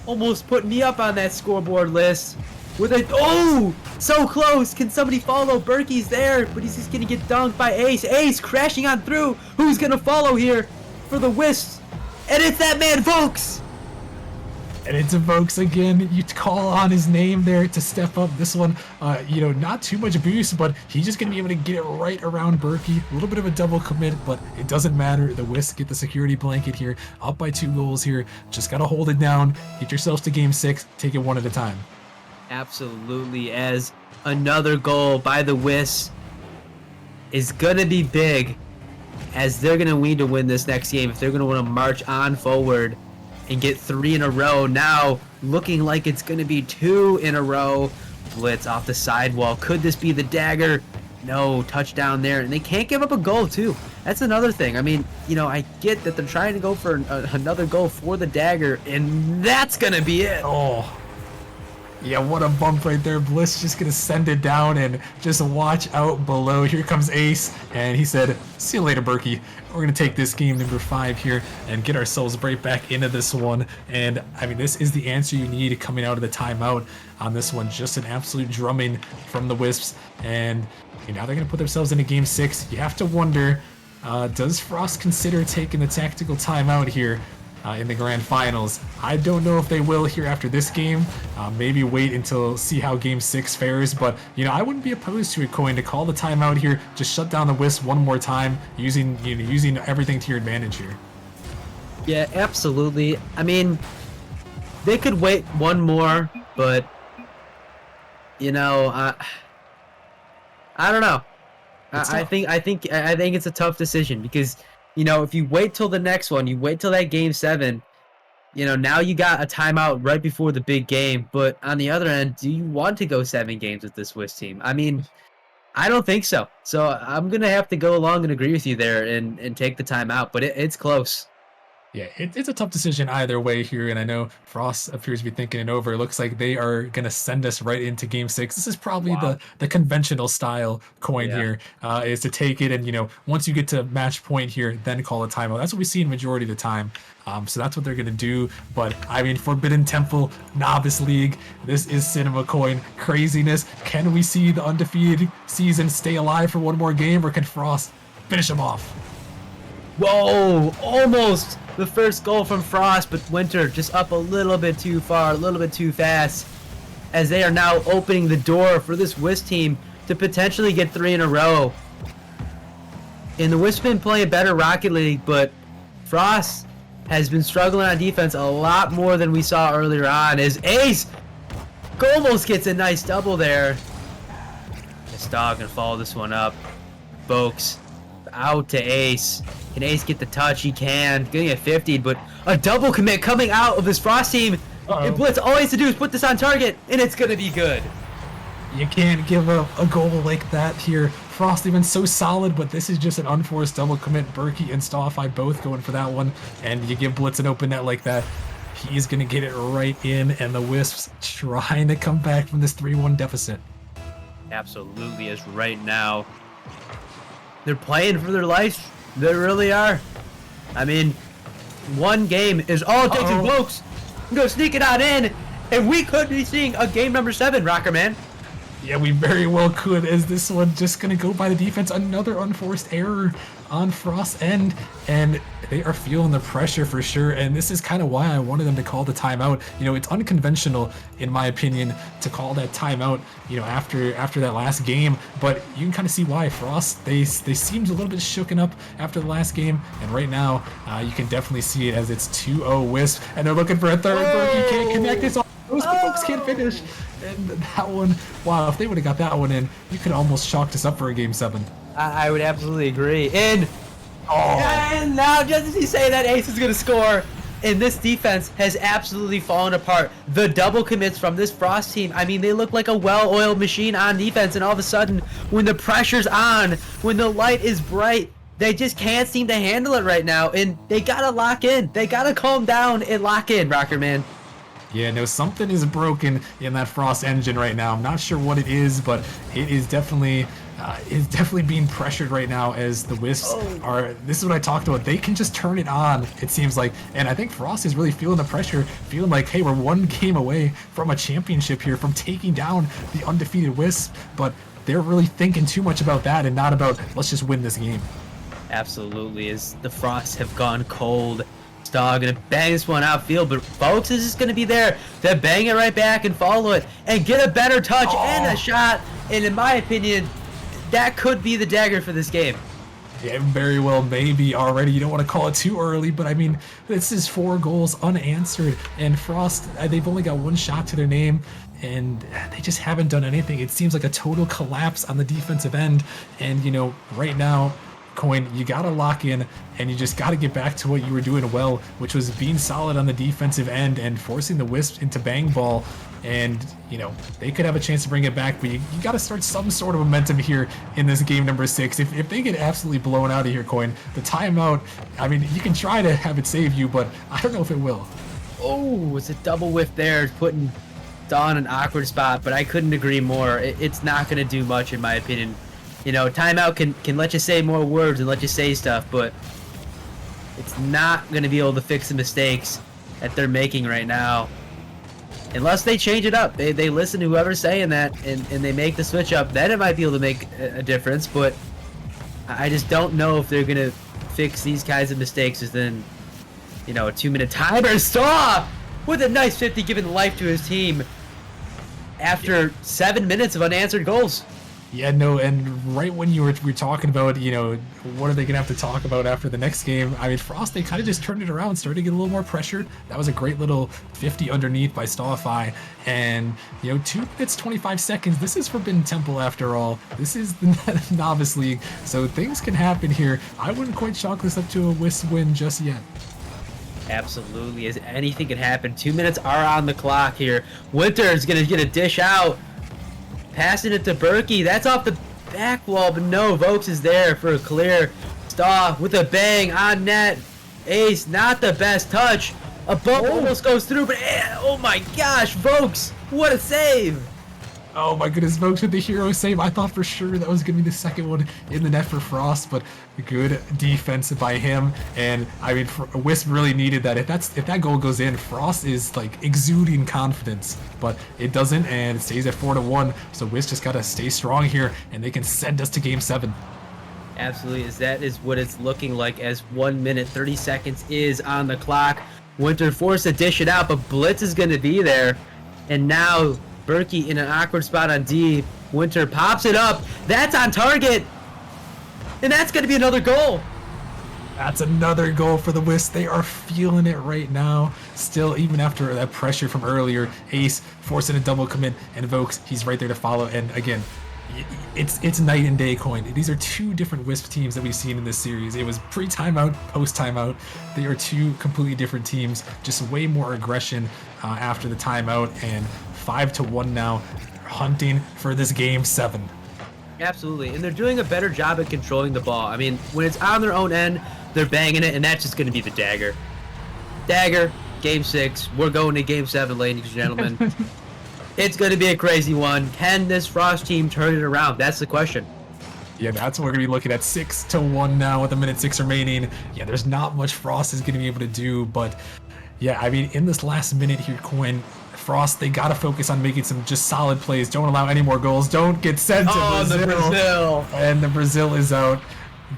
[SPEAKER 2] almost put me up on that scoreboard list with a so close. Can somebody follow? Berkey's there, but he's just gonna get dunked by Ace. Ace crashing on through. Who's gonna follow here for the Wisps? And it's that man Vokes.
[SPEAKER 1] And it's Vokes again. You call on his name there to step up. This one, not too much boost, but he's just going to be able to get it right around Berkey. A little bit of a double commit, but it doesn't matter. The Wisps get the security blanket here, up by 2 goals here. Just got to hold it down. Get yourselves to Game 6. Take it one at a time.
[SPEAKER 2] Absolutely, as another goal by the Wisps is going to be big, as they're going to need to win this next game if they're going to want to march on forward and get 3 in a row. Now looking like it's going to be 2 in a row. Blitz off the sidewall. Could this be the dagger? No, touchdown there. And they can't give up a goal too. That's another thing. I mean, I get that they're trying to go for another goal for the dagger, and that's going to be it.
[SPEAKER 1] Oh, yeah, what a bump right there. Bliss just going to send it down and just watch out below. Here comes Ace, and he said, see you later, Berkey. We're going to take this game number 5 here and get ourselves right back into this one. And, I mean, this is the answer you need coming out of the timeout on this one. Just an absolute drumming from the Wisps. And now they're going to put themselves into Game 6. You have to wonder, does Frost consider taking the tactical timeout here? in the Grand Finals. I don't know if they will here after this game. Maybe wait until see how Game 6 fares. But I wouldn't be opposed to it, Coin, to call the timeout here. Just shut down the Wisp one more time, using using everything to your advantage here.
[SPEAKER 2] Yeah, absolutely. I mean, they could wait one more, but I don't know. I think it's a tough decision because if you wait till the next one, you wait till that Game 7. Now you got a timeout right before the big game. But on the other end, do you want to go 7 games with this Wisp team? I mean, I don't think so. So I'm gonna have to go along and agree with you there and take the timeout. But it's close.
[SPEAKER 1] Yeah, it's a tough decision either way here, and I know Frost appears to be thinking it over. It looks like they are going to send us right into Game 6. This is probably
[SPEAKER 2] Wow.
[SPEAKER 1] the conventional style Coin
[SPEAKER 2] Yeah.
[SPEAKER 1] here, is to take it and, once you get to match point here, then call a timeout. That's what we see in majority of the time. So that's what they're going to do. But, I mean, Forbidden Temple, Novice League, this is Cinema Coin. Craziness. Can we see the undefeated season stay alive for one more game, or can Frost finish them off?
[SPEAKER 2] Whoa! Almost the first goal from Frost, but Winter just up a little bit too far, a little bit too fast, as they are now opening the door for this Wisp team to potentially get 3 in a row. And the Wisp been playing better Rocket League, but Frost has been struggling on defense a lot more than we saw earlier on, as Ace almost gets a nice double there. This dog gonna follow this one up. Folks, out to Ace. Can Ace get the touch? He can. Getting a 50, but a double commit coming out of this Frost team. And Blitz, all he has to do is put this on target, and it's going to be good.
[SPEAKER 1] You can't give up a goal like that here. Frost even so solid, but this is just an unforced double commit. Berkey and Stawify both going for that one, and you give Blitz an open net like that, he's going to get it right in, and the Wisps trying to come back from this 3-1 deficit.
[SPEAKER 2] Absolutely, as right now, they're playing for their life. They really are. I mean, one game is all it takes, and folks go sneak it on in, and we could be seeing a game number 7, Rocker Man.
[SPEAKER 1] Yeah, we very well could, as this one just going to go by the defense. Another unforced error on Frost's end, and they are feeling the pressure for sure, and this is kind of why I wanted them to call the timeout. It's unconventional, in my opinion, to call that timeout, after that last game, but you can kind of see why. Frost, they seemed a little bit shooken up after the last game, and right now, you can definitely see it as it's 2-0 Wisp, and they're looking for a third. Berkey can't connect this. Those folks can't finish. And that one, wow, if they would have got that one in, you could almost chalked us up for a Game 7.
[SPEAKER 2] I would absolutely agree. And now, just as you say that, Ace is going to score. And this defense has absolutely fallen apart. The double commits from this Frost team, I mean, they look like a well-oiled machine on defense. And all of a sudden, when the pressure's on, when the light is bright, they just can't seem to handle it right now. And they got to lock in. They got to calm down and lock in, Rocker Man.
[SPEAKER 1] Yeah, no, something is broken in that Frost engine right now. I'm not sure what it is, but it is definitely being pressured right now as the Wisps are. This is what I talked about. They can just turn it on, it seems like. And I think Frost is really feeling the pressure, feeling like, hey, we're one game away from a championship here, from taking down the undefeated Wisps. But they're really thinking too much about that and not about, let's just win this game.
[SPEAKER 2] Absolutely, as the Frosts have gone cold. Dog gonna bang this one outfield, but folks is just gonna be there to bang it right back and follow it and get a better touch and a shot. And in my opinion, that could be the dagger for this game.
[SPEAKER 1] Yeah, very well, maybe already. You don't want to call it too early, but I mean, this is 4 goals unanswered, and Frost, they've only got 1 shot to their name, and they just haven't done anything. It seems like a total collapse on the defensive end, and right now, Coin, you got to lock in, and you just got to get back to what you were doing well, which was being solid on the defensive end and forcing the Wisps into bang ball. And, they could have a chance to bring it back, but you got to start some sort of momentum here in this game number 6. If they get absolutely blown out of here, Coin, the timeout, I mean, you can try to have it save you, but I don't know if it will.
[SPEAKER 2] Oh, it's a double whiff there, putting Dawn in an awkward spot, but I couldn't agree more. It's not going to do much, in my opinion. Timeout can let you say more words and let you say stuff, but it's not going to be able to fix the mistakes that they're making right now. Unless they change it up. They listen to whoever's saying that and they make the switch up, then it might be able to make a difference, but I just don't know if they're going to fix these kinds of mistakes within a 2-minute timer. Staw with a nice 50, giving life to his team after 7 minutes of unanswered goals.
[SPEAKER 1] Yeah, no, and right when we were talking about, what are they going to have to talk about after the next game? I mean, Frost, they kind of just turned it around, started to get a little more pressured. That was a great little 50 underneath by Stallify. And, 2 minutes, 25 seconds. This is Forbidden Temple after all. This is the Novice League. So things can happen here. I wouldn't quite chalk this up to a Wisp win just yet.
[SPEAKER 2] Absolutely, as anything can happen. 2 minutes are on the clock here. Winter is going to get a dish out. Passing it to Berkey. That's off the back wall, but no, Vokes is there for a clear. Staw with a bang on net. Ace, not the best touch. A bump almost goes through, but oh my gosh, Vokes, what a save.
[SPEAKER 1] Oh my goodness, Vokes with the hero save. I thought for sure that was going to be the second one in the net for Frost, but good defense by him. And I mean, Wisp really needed that. If that goal goes in, Frost is like exuding confidence, but it doesn't, and it stays at 4-1. So Wisp just got to stay strong here, and they can send us to Game 7.
[SPEAKER 2] Absolutely, as that is what it's looking like as 1 minute 30 seconds is on the clock. Winter forced to dish it out, but Blitz is going to be there, and now Berkey in an awkward spot on D. Winter pops it up. That's on target. And that's going to be another goal.
[SPEAKER 1] That's another goal for the Wisp. They are feeling it right now. Still, even after that pressure from earlier, Ace forcing a double commit, and Vokes, he's right there to follow. And again, it's night and day, Coin. These are two different Wisp teams that we've seen in this series. It was pre-timeout, post-timeout. They are two completely different teams. Just way more aggression after the timeout, and 5-1 now, hunting for this Game 7.
[SPEAKER 2] Absolutely, and they're doing a better job at controlling the ball. I mean, when it's on their own end, they're banging it, and that's just going to be the dagger. Dagger, Game 6. We're going to Game 7, ladies and gentlemen. It's going to be a crazy one. Can this Frost team turn it around? That's the question.
[SPEAKER 1] Yeah, that's what we're going to be looking at. 6-1 now with 1:06 remaining. Yeah, there's not much Frost is going to be able to do, but yeah, I mean, in this last minute here, Coin, Frost, they got to focus on making some just solid plays. Don't allow any more goals. Don't get sent to Brazil.
[SPEAKER 2] The Brazil.
[SPEAKER 1] And the Brazil is out.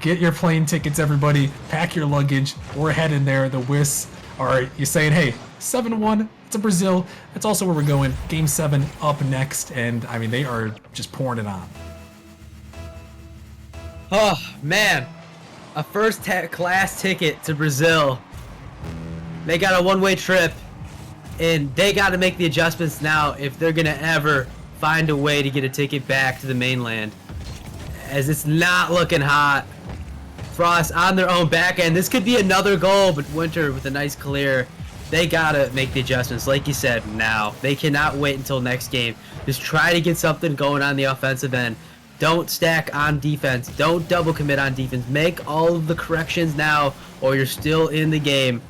[SPEAKER 1] Get your plane tickets, everybody. Pack your luggage. We're heading there. The Wisps are, you're saying, hey, 7-1, it's a Brazil. That's also where we're going. Game 7 up next. And, I mean, they are just pouring it on.
[SPEAKER 2] Oh, man. A first-class ticket to Brazil. They got a one-way trip. And they got to make the adjustments now if they're going to ever find a way to get a ticket back to the mainland. As it's not looking hot. Frost on their own back end. This could be another goal, but Winter with a nice clear. They got to make the adjustments, like you said, now. They cannot wait until next game. Just try to get something going on the offensive end. Don't stack on defense. Don't double commit on defense. Make all of the corrections now, or you're still in the game.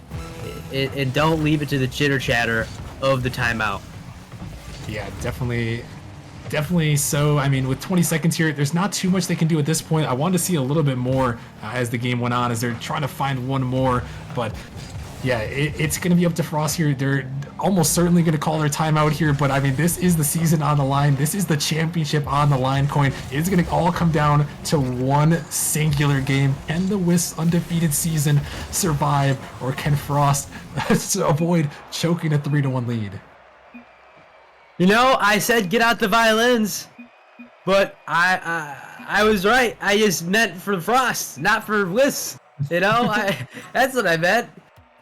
[SPEAKER 2] And don't leave it to the chitter chatter of the timeout.
[SPEAKER 1] Yeah, definitely so. I mean, with 20 seconds here, there's not too much they can do at this point. I wanted to see a little bit more as the game went on, as they're trying to find one more. But yeah, it's going to be up to Frost here. They're almost certainly going to call their timeout here. But I mean, this is the season on the line. This is the championship on the line, Coin. It's going to all come down to one singular game. Can the Wisps' undefeated season survive, or can Frost avoid choking a 3-1 lead?
[SPEAKER 2] I said get out the violins, but I was right. I just meant for Frost, not for Wisps. That's what I meant.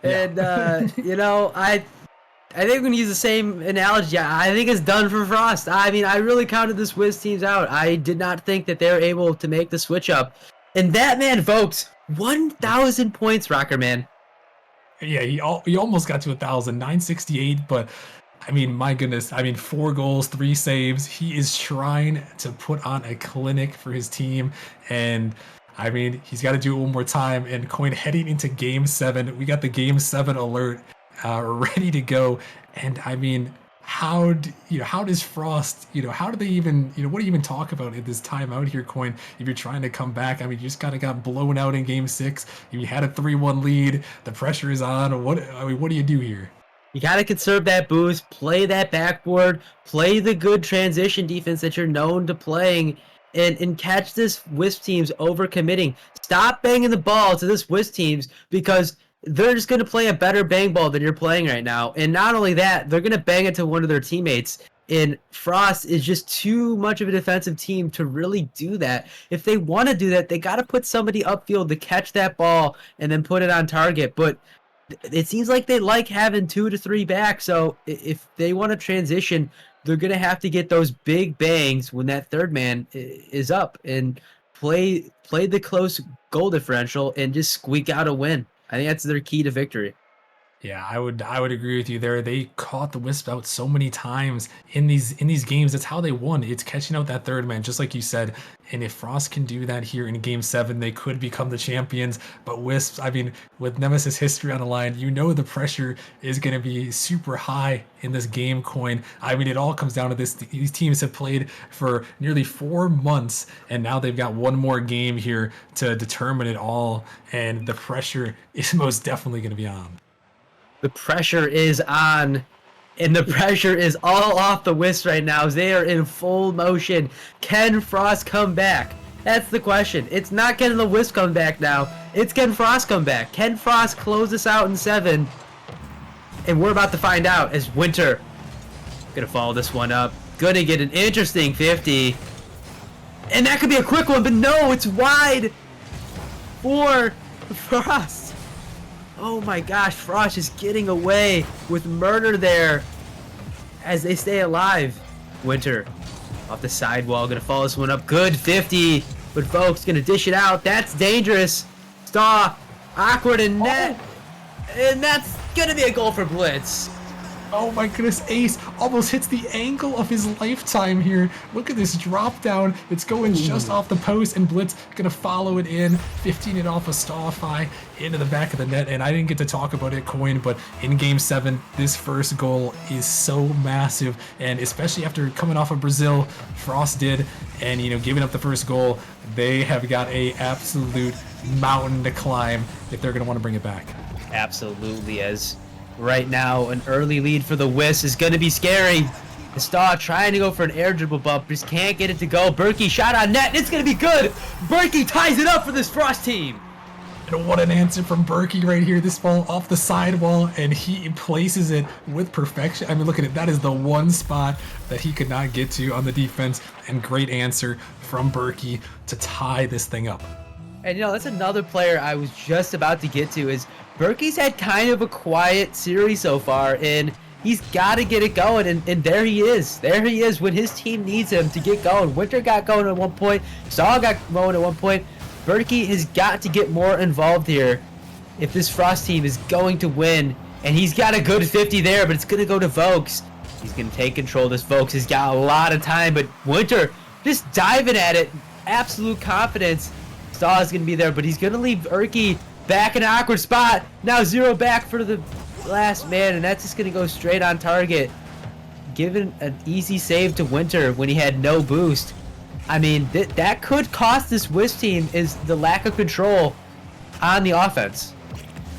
[SPEAKER 2] And I think we can use the same analogy. I think it's done for Frost. I mean, I really counted this Wisps teams out. I did not think that they were able to make the switch up. And that man Vokes 1,000 points, Rocker Man.
[SPEAKER 1] Yeah, he almost got to 1,000, 968, but I mean, my goodness. I mean, 4 goals, 3 saves. He is trying to put on a clinic for his team, and I mean, he's got to do it one more time. And Coin, heading into Game 7, we got the Game 7 alert ready to go. And I mean, how does Frost, how do they even, what do you even talk about at this timeout here, Coin? If you're trying to come back, I mean, you just kind of got blown out in Game 6. You had a 3-1 lead. The pressure is on. What do you do here?
[SPEAKER 2] You got to conserve that boost, play that backboard, play the good transition defense that you're known to playing, and catch this Wisp team's overcommitting. Stop banging the ball to this Wisp teams, because they're just going to play a better bang ball than you're playing right now. And not only that, they're going to bang it to one of their teammates. And Frost is just too much of a defensive team to really do that. If they want to do that, they got to put somebody upfield to catch that ball and then put it on target. But it seems like they like having 2 to 3 back. So if they want to transition, they're going to have to get those big bangs when that third man is up and play the close goal differential and just squeak out a win. I think that's their key to victory.
[SPEAKER 1] Yeah, I would agree with you there. They caught the Wisp out so many times in these games. That's how they won. It's catching out that third man, just like you said. And if Frost can do that here in Game 7, they could become the champions. But Wisps, I mean, with Nemesis history on the line, you know the pressure is going to be super high in this game coin. I mean, it all comes down to this. These teams have played for nearly 4 months, and now they've got one more game here to determine it all. And the pressure is most definitely going to be on.
[SPEAKER 2] The pressure is on, and the pressure is all off the Wisps right now. They are in full motion. Can Frost come back? That's the question. It's not can the Wisps come back now. It's can Frost come back. Can Frost close this out in 7? And we're about to find out as Winter gonna follow this one up. Gonna get an interesting 50. And that could be a quick one, but no, it's wide for Frost. Oh my gosh, Frost is getting away with murder there as they stay alive. Winter off the sidewall, gonna follow this one up. Good 50, but folks gonna dish it out. That's dangerous. Staw, awkward and net. And that's gonna be a goal for Blitz.
[SPEAKER 1] Oh my goodness, Ace almost hits the angle of his lifetime here. Look at this drop down. It's going just off the post, and Blitz gonna follow it in, 15 it off a Stawify into the back of the net. And I didn't get to talk about it, Coin, but in Game 7, this first goal is so massive, and especially after coming off of Brazil, Frost did, and giving up the first goal, they have got a absolute mountain to climb if they're gonna want to bring it back.
[SPEAKER 2] Absolutely, as right now an early lead for the Wisps is going to be scary. The Staw trying to go for an air dribble bump, just can't get it to go. Berkey shot on net, and it's going to be good. Berkey ties it up for this Frost team.
[SPEAKER 1] And what an answer from Berkey right here. This ball off the sidewall, and he places it with perfection. I mean, look at it. That is the one spot that he could not get to on the defense, and great answer from Berkey to tie this thing up.
[SPEAKER 2] And that's another player I was just about to get to. Is Berkey's had kind of a quiet series so far, and he's got to get it going, and there he is. There he is when his team needs him to get going. Winter got going at one point. Saul got going at one point. Berkey has got to get more involved here if this Frost team is going to win, and he's got a good 50 there, but it's going to go to Vokes. He's going to take control. This Vokes has got a lot of time, but Winter just diving at it. Absolute confidence. Staw is going to be there, but he's going to leave Berkey back in an awkward spot. Now 0 back for the last man, and that's just going to go straight on target. Given an easy save to Winter when he had no boost. I mean, that could cost this Wisp team is the lack of control on the offense.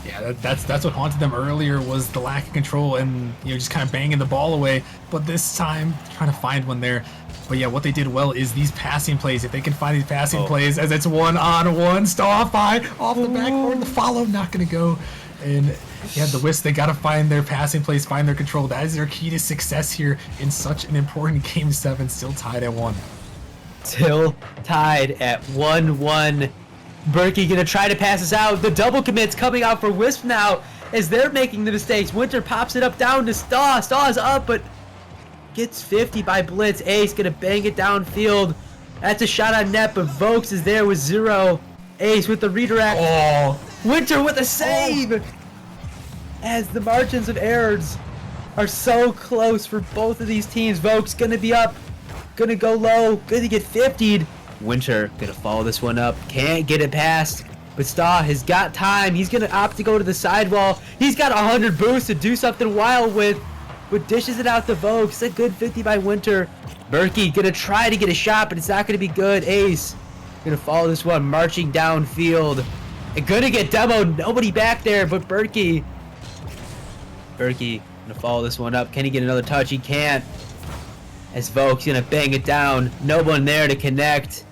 [SPEAKER 1] Yeah, that's what haunted them earlier was the lack of control and just kind of banging the ball away. But this time, trying to find one there. But yeah, what they did well is these passing plays. If they can find these passing plays, as it's 1-on-1, Stawify off the backboard, the follow not going to go. And yeah, the Wisps, they got to find their passing plays, find their control. That is their key to success here in such an important Game 7, still tied at 1.
[SPEAKER 2] Still tied at 1-1. Berkey gonna try to pass us out. The double commits coming out for Wisp now as they're making the mistakes. Winter pops it up down to Staw. Staw is up, but gets 50 by Blitz. Ace gonna bang it downfield. That's a shot on net, but Vokes is there with 0. Ace with the redirect.
[SPEAKER 1] Oh.
[SPEAKER 2] Winter with a save! As the margins of errors are so close for both of these teams. Vokes gonna be up, gonna go low, gonna get 50'd. Winter gonna follow this one up, can't get it past, but Staw has got time. He's gonna opt to go to the sidewall. He's got 100 boosts to do something wild with, but dishes it out to Vokes. A good 50 by Winter. Berkey gonna try to get a shot, but it's not gonna be good. Ace gonna follow this one, marching downfield. And gonna get demoed, nobody back there, but Berkey gonna follow this one up. Can he get another touch? He can't. As Vokes gonna bang it down. No one there to connect.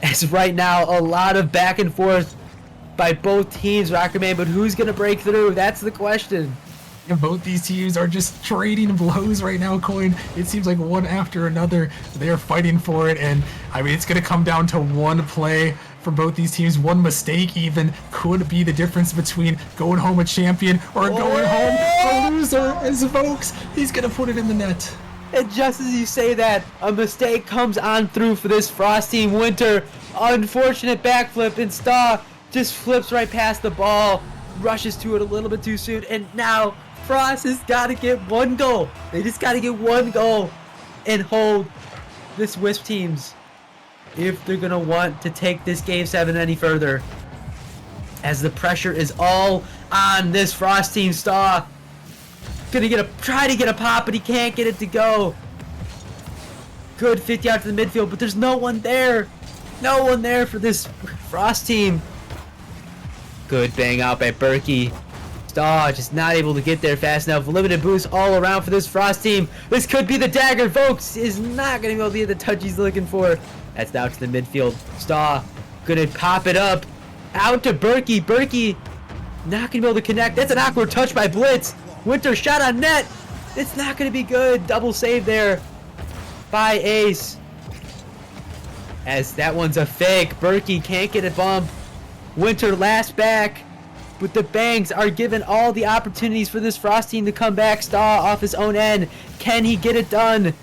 [SPEAKER 2] As right now, a lot of back and forth by both teams, Rocker Man, but who's going to break through? That's the question.
[SPEAKER 1] And both these teams are just trading blows right now, Coin. It seems like one after another, they are fighting for it. And I mean, it's going to come down to one play for both these teams. One mistake even could be the difference between going home a champion or going home a loser. As Vokes, he's going to put it in the net.
[SPEAKER 2] And just as you say that, a mistake comes on through for this Frost team. Winter, unfortunate backflip, and Staw just flips right past the ball, rushes to it a little bit too soon, and now Frost has got to get one goal. They just got to get one goal and hold this Wisp teams if they're going to want to take this Game 7 any further. As the pressure is all on this Frost team. Staw gonna try to get a pop, but he can't get it to go. Good 50 out to the midfield, but there's no one there. No one there for this Frost team. Good bang out by Berkey. Staw just not able to get there fast enough. Limited boost all around for this Frost team. This could be the dagger. Vokes is not going to be able to get the touch he's looking for. That's now to the midfield. Staw going to pop it up. Out to Berkey. Berkey not going to be able to connect. That's an awkward touch by Blitz. Winter shot on net. It's not going to be good. Double save there by Ace. As that one's a fake. Berkey can't get a bump. Winter last back. But the bangs are given all the opportunities for this Frost team to come back. Staw off his own end. Can he get it done?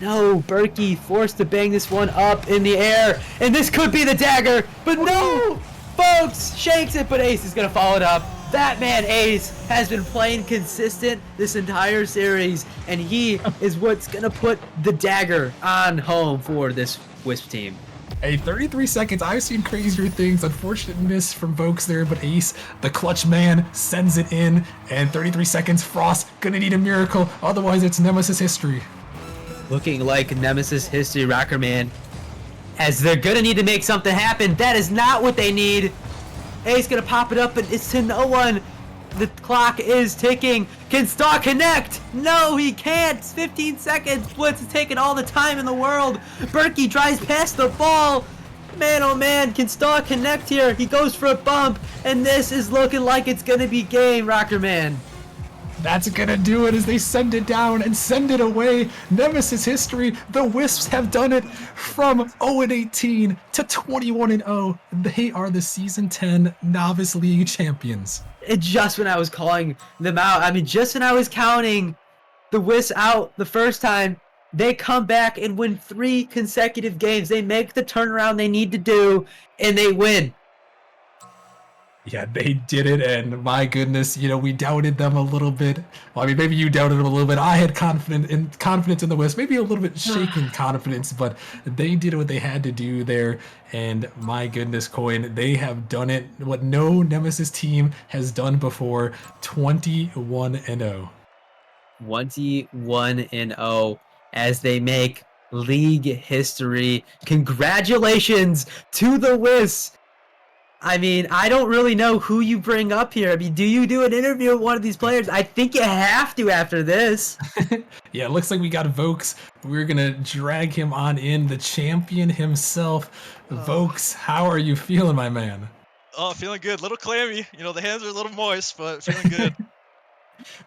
[SPEAKER 2] No. Berkey forced to bang this one up in the air. And this could be the dagger. But no! Folks shakes it, but Ace is going to follow it up. That man Ace has been playing consistent this entire series. And he is what's going to put the dagger on home for this Wisp team.
[SPEAKER 1] Hey, 33 seconds. I've seen crazier things. Unfortunate miss from Vokes there, but Ace, the clutch man, sends it in. And 33 seconds, Frost gonna need a miracle. Otherwise, it's Nemesis history.
[SPEAKER 2] Looking like Nemesis history, Rocker Man. As they're gonna need to make something happen. That is not what they need. Ace gonna pop it up, but it's to no one. The clock is ticking. Can Staw connect? No, he can't. 15 seconds. Blitz is taking all the time in the world. Berkey drives past the ball. Man, oh man, can Staw connect here? He goes for a bump, and this is looking like it's going to be game, Rocker Man.
[SPEAKER 1] That's gonna do it as they send it down and send it away. Nemesis history. The Wisps have done it from 0-18 to 21-0. They are the Season 10 Novice League champions.
[SPEAKER 2] And just when I was calling them out, I mean, just when I was counting the Wisps out the first time, they come back and win 3 consecutive games. They make the turnaround they need to do, and they win.
[SPEAKER 1] Yeah, they did it, and my goodness, you know, we doubted them a little bit. Well, I mean, maybe you doubted them a little bit. I had confidence in the Wisp, maybe a little bit shaken confidence, but they did what they had to do there, and my goodness, Coin, they have done it, what no Nemesis team has done before, 21-0.
[SPEAKER 2] 21-0 as they make league history. Congratulations to the Wisps. I mean, I don't really know who you bring up here. I mean, do you do an interview with one of these players? I think you have to after this.
[SPEAKER 1] Yeah, it looks like we got Vokes. We're going to drag him on in, the champion himself. Vokes, how are you feeling, my man?
[SPEAKER 3] Oh, feeling good. A little clammy. You know, the hands are a little moist, but feeling good.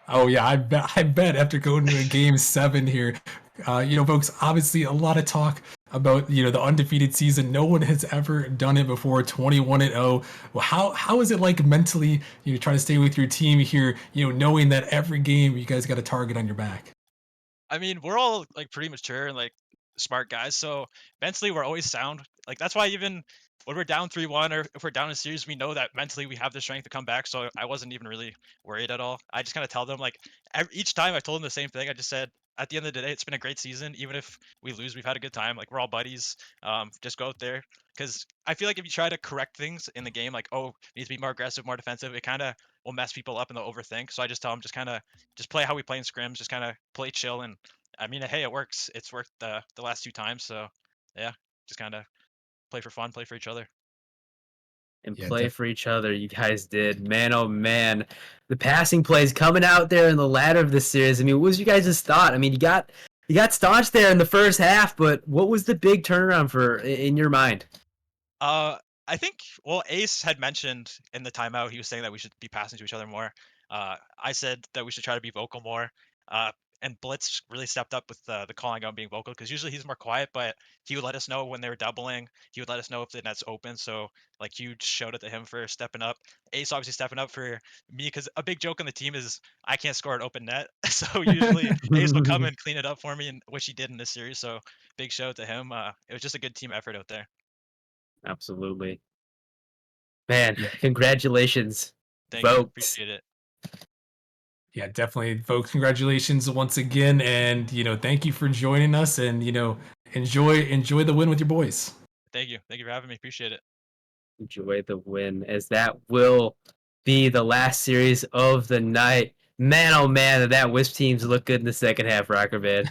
[SPEAKER 1] Oh, yeah, I bet after going to a game 7 here, you know, folks, obviously a lot of talk about, you know, the undefeated season. No one has ever done it before, 21-0. Well, how is it like mentally, you know, trying to stay with your team here, you know, knowing that every game you guys got a target on your back?
[SPEAKER 3] I mean, we're all like pretty mature and like smart guys, so mentally we're always sound. Like that's why even when we're down 3-1 or if we're down in a series, we know that mentally we have the strength to come back. So I wasn't even really worried at all. I just kind of tell them like each time I told them the same thing. I just said at the end of the day, it's been a great season. Even if we lose, we've had a good time. Like we're all buddies. Just go out there because I feel like if you try to correct things in the game, like oh, needs to be more aggressive, more defensive, it kind of will mess people up and they'll overthink. So I just tell them just play how we play in scrims, just kind of play chill. And I mean, hey, it works. It's worked the last 2 times. So yeah, just kind of play for fun, play for each other.
[SPEAKER 2] And
[SPEAKER 1] Yeah,
[SPEAKER 2] play for each other, you guys did. Man, oh man. The passing plays coming out there in the ladder of the series. I mean, what was you guys' thought? I mean, you got staunch there in the first half, but what was the big turnaround for in your mind?
[SPEAKER 3] I think, well, Ace had mentioned in the timeout, he was saying that we should be passing to each other more. I said that we should try to be vocal more. Uh, and Blitz really stepped up with the calling out and being vocal because usually he's more quiet, but he would let us know when they were doubling. He would let us know if the net's open. So, like, huge shout out to him for stepping up. Ace obviously stepping up for me because a big joke on the team is I can't score an open net. So, usually Ace will come and clean it up for me, and which he did in this series. So, big shout out to him. It was just a good team effort out there.
[SPEAKER 2] Absolutely. Man,
[SPEAKER 1] Yeah.
[SPEAKER 2] congratulations,
[SPEAKER 3] Thank you.
[SPEAKER 2] folks.
[SPEAKER 3] Appreciate it.
[SPEAKER 1] Yeah, definitely, folks. Congratulations once again, and thank you for joining us, and enjoy the win with your boys.
[SPEAKER 3] Thank you. Thank you for having me. Appreciate it.
[SPEAKER 2] Enjoy the win, as that will be the last series of the night. Man, oh man, that Wisp teams look good in the second half, Rocker Man.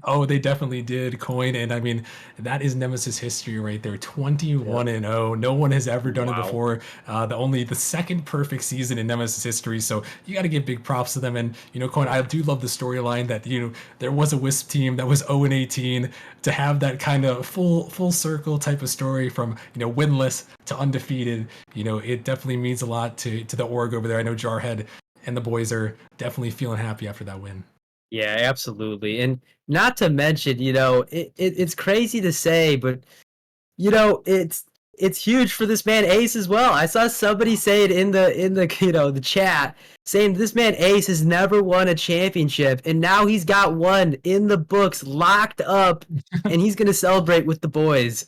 [SPEAKER 1] Oh, they definitely did, Coin, and I mean that is Nemesis history right there.
[SPEAKER 2] Yep.
[SPEAKER 1] 21-0. No one has ever done it
[SPEAKER 2] Wow.
[SPEAKER 1] before. The second perfect season in Nemesis history. So you got to give big props to them. And Coin, I do love the storyline that there was a Wisp team that was 0-18 to have that kind of full circle type of story from winless to undefeated. It definitely means a lot to the org over there. I know Jarhead and the boys are definitely feeling happy after that win.
[SPEAKER 2] Yeah, absolutely. And not to mention, it's crazy to say, but it's huge for this man Ace as well. I saw somebody say it in the the chat saying this man Ace has never won a championship and now he's got one in the books locked up and he's gonna celebrate with the boys.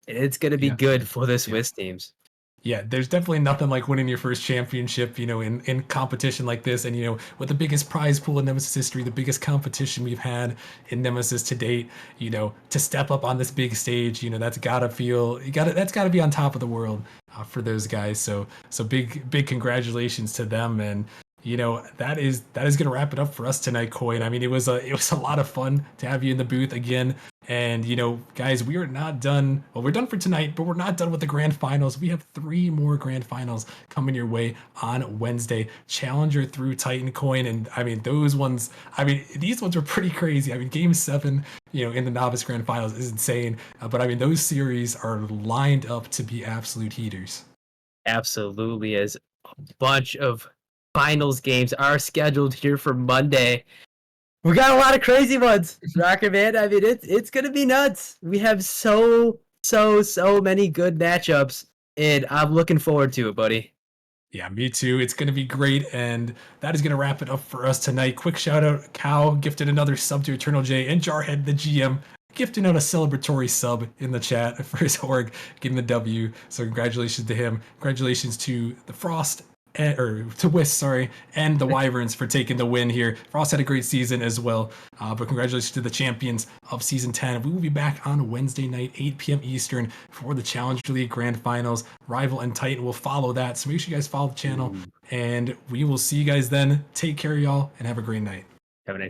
[SPEAKER 2] It's gonna be
[SPEAKER 1] Yeah.
[SPEAKER 2] good for the
[SPEAKER 1] Yeah.
[SPEAKER 2] Swiss teams.
[SPEAKER 1] Yeah, there's definitely nothing like winning your first championship, in competition like this. And, with the biggest prize pool in Nemesis history, the biggest competition we've had in Nemesis to date, to step up on this big stage, that's gotta be on top of the world for those guys. So big congratulations to them. And, that is going to wrap it up for us tonight, Coin. I mean, it was a lot of fun to have you in the booth again. And, guys, we are not done. Well, we're done for tonight, but we're not done with the grand finals. We have 3 more grand finals coming your way on Wednesday. Challenger through Titan Coin. And I mean, these ones are pretty crazy. I mean, game 7, in the Novice Grand Finals is insane. But I mean, those series are lined up to be absolute heaters.
[SPEAKER 2] Absolutely, as a bunch of finals games are scheduled here for Monday. We got a lot of crazy ones, Rocker Man. I mean, it's gonna be nuts. We have so many good matchups, and I'm looking forward to it, buddy.
[SPEAKER 1] Yeah, me too. It's going to be great. And that is going to wrap it up for us tonight. Quick shout out, Cow gifted another sub to Eternal J, and Jarhead, the GM, gifting out a celebratory sub in the chat for his org, getting the W. So congratulations to him. Congratulations to the Frost, or to Wisp, sorry, and the Wyverns for taking the win here. Frost had a great season as well. But congratulations to the champions of Season 10. We will be back on Wednesday night, 8 p.m. Eastern, for the Challenger League Grand Finals. Rival and Titan will follow that. So make sure you guys follow the channel. And we will see you guys then. Take care, y'all, and have a great night.
[SPEAKER 2] Have a nice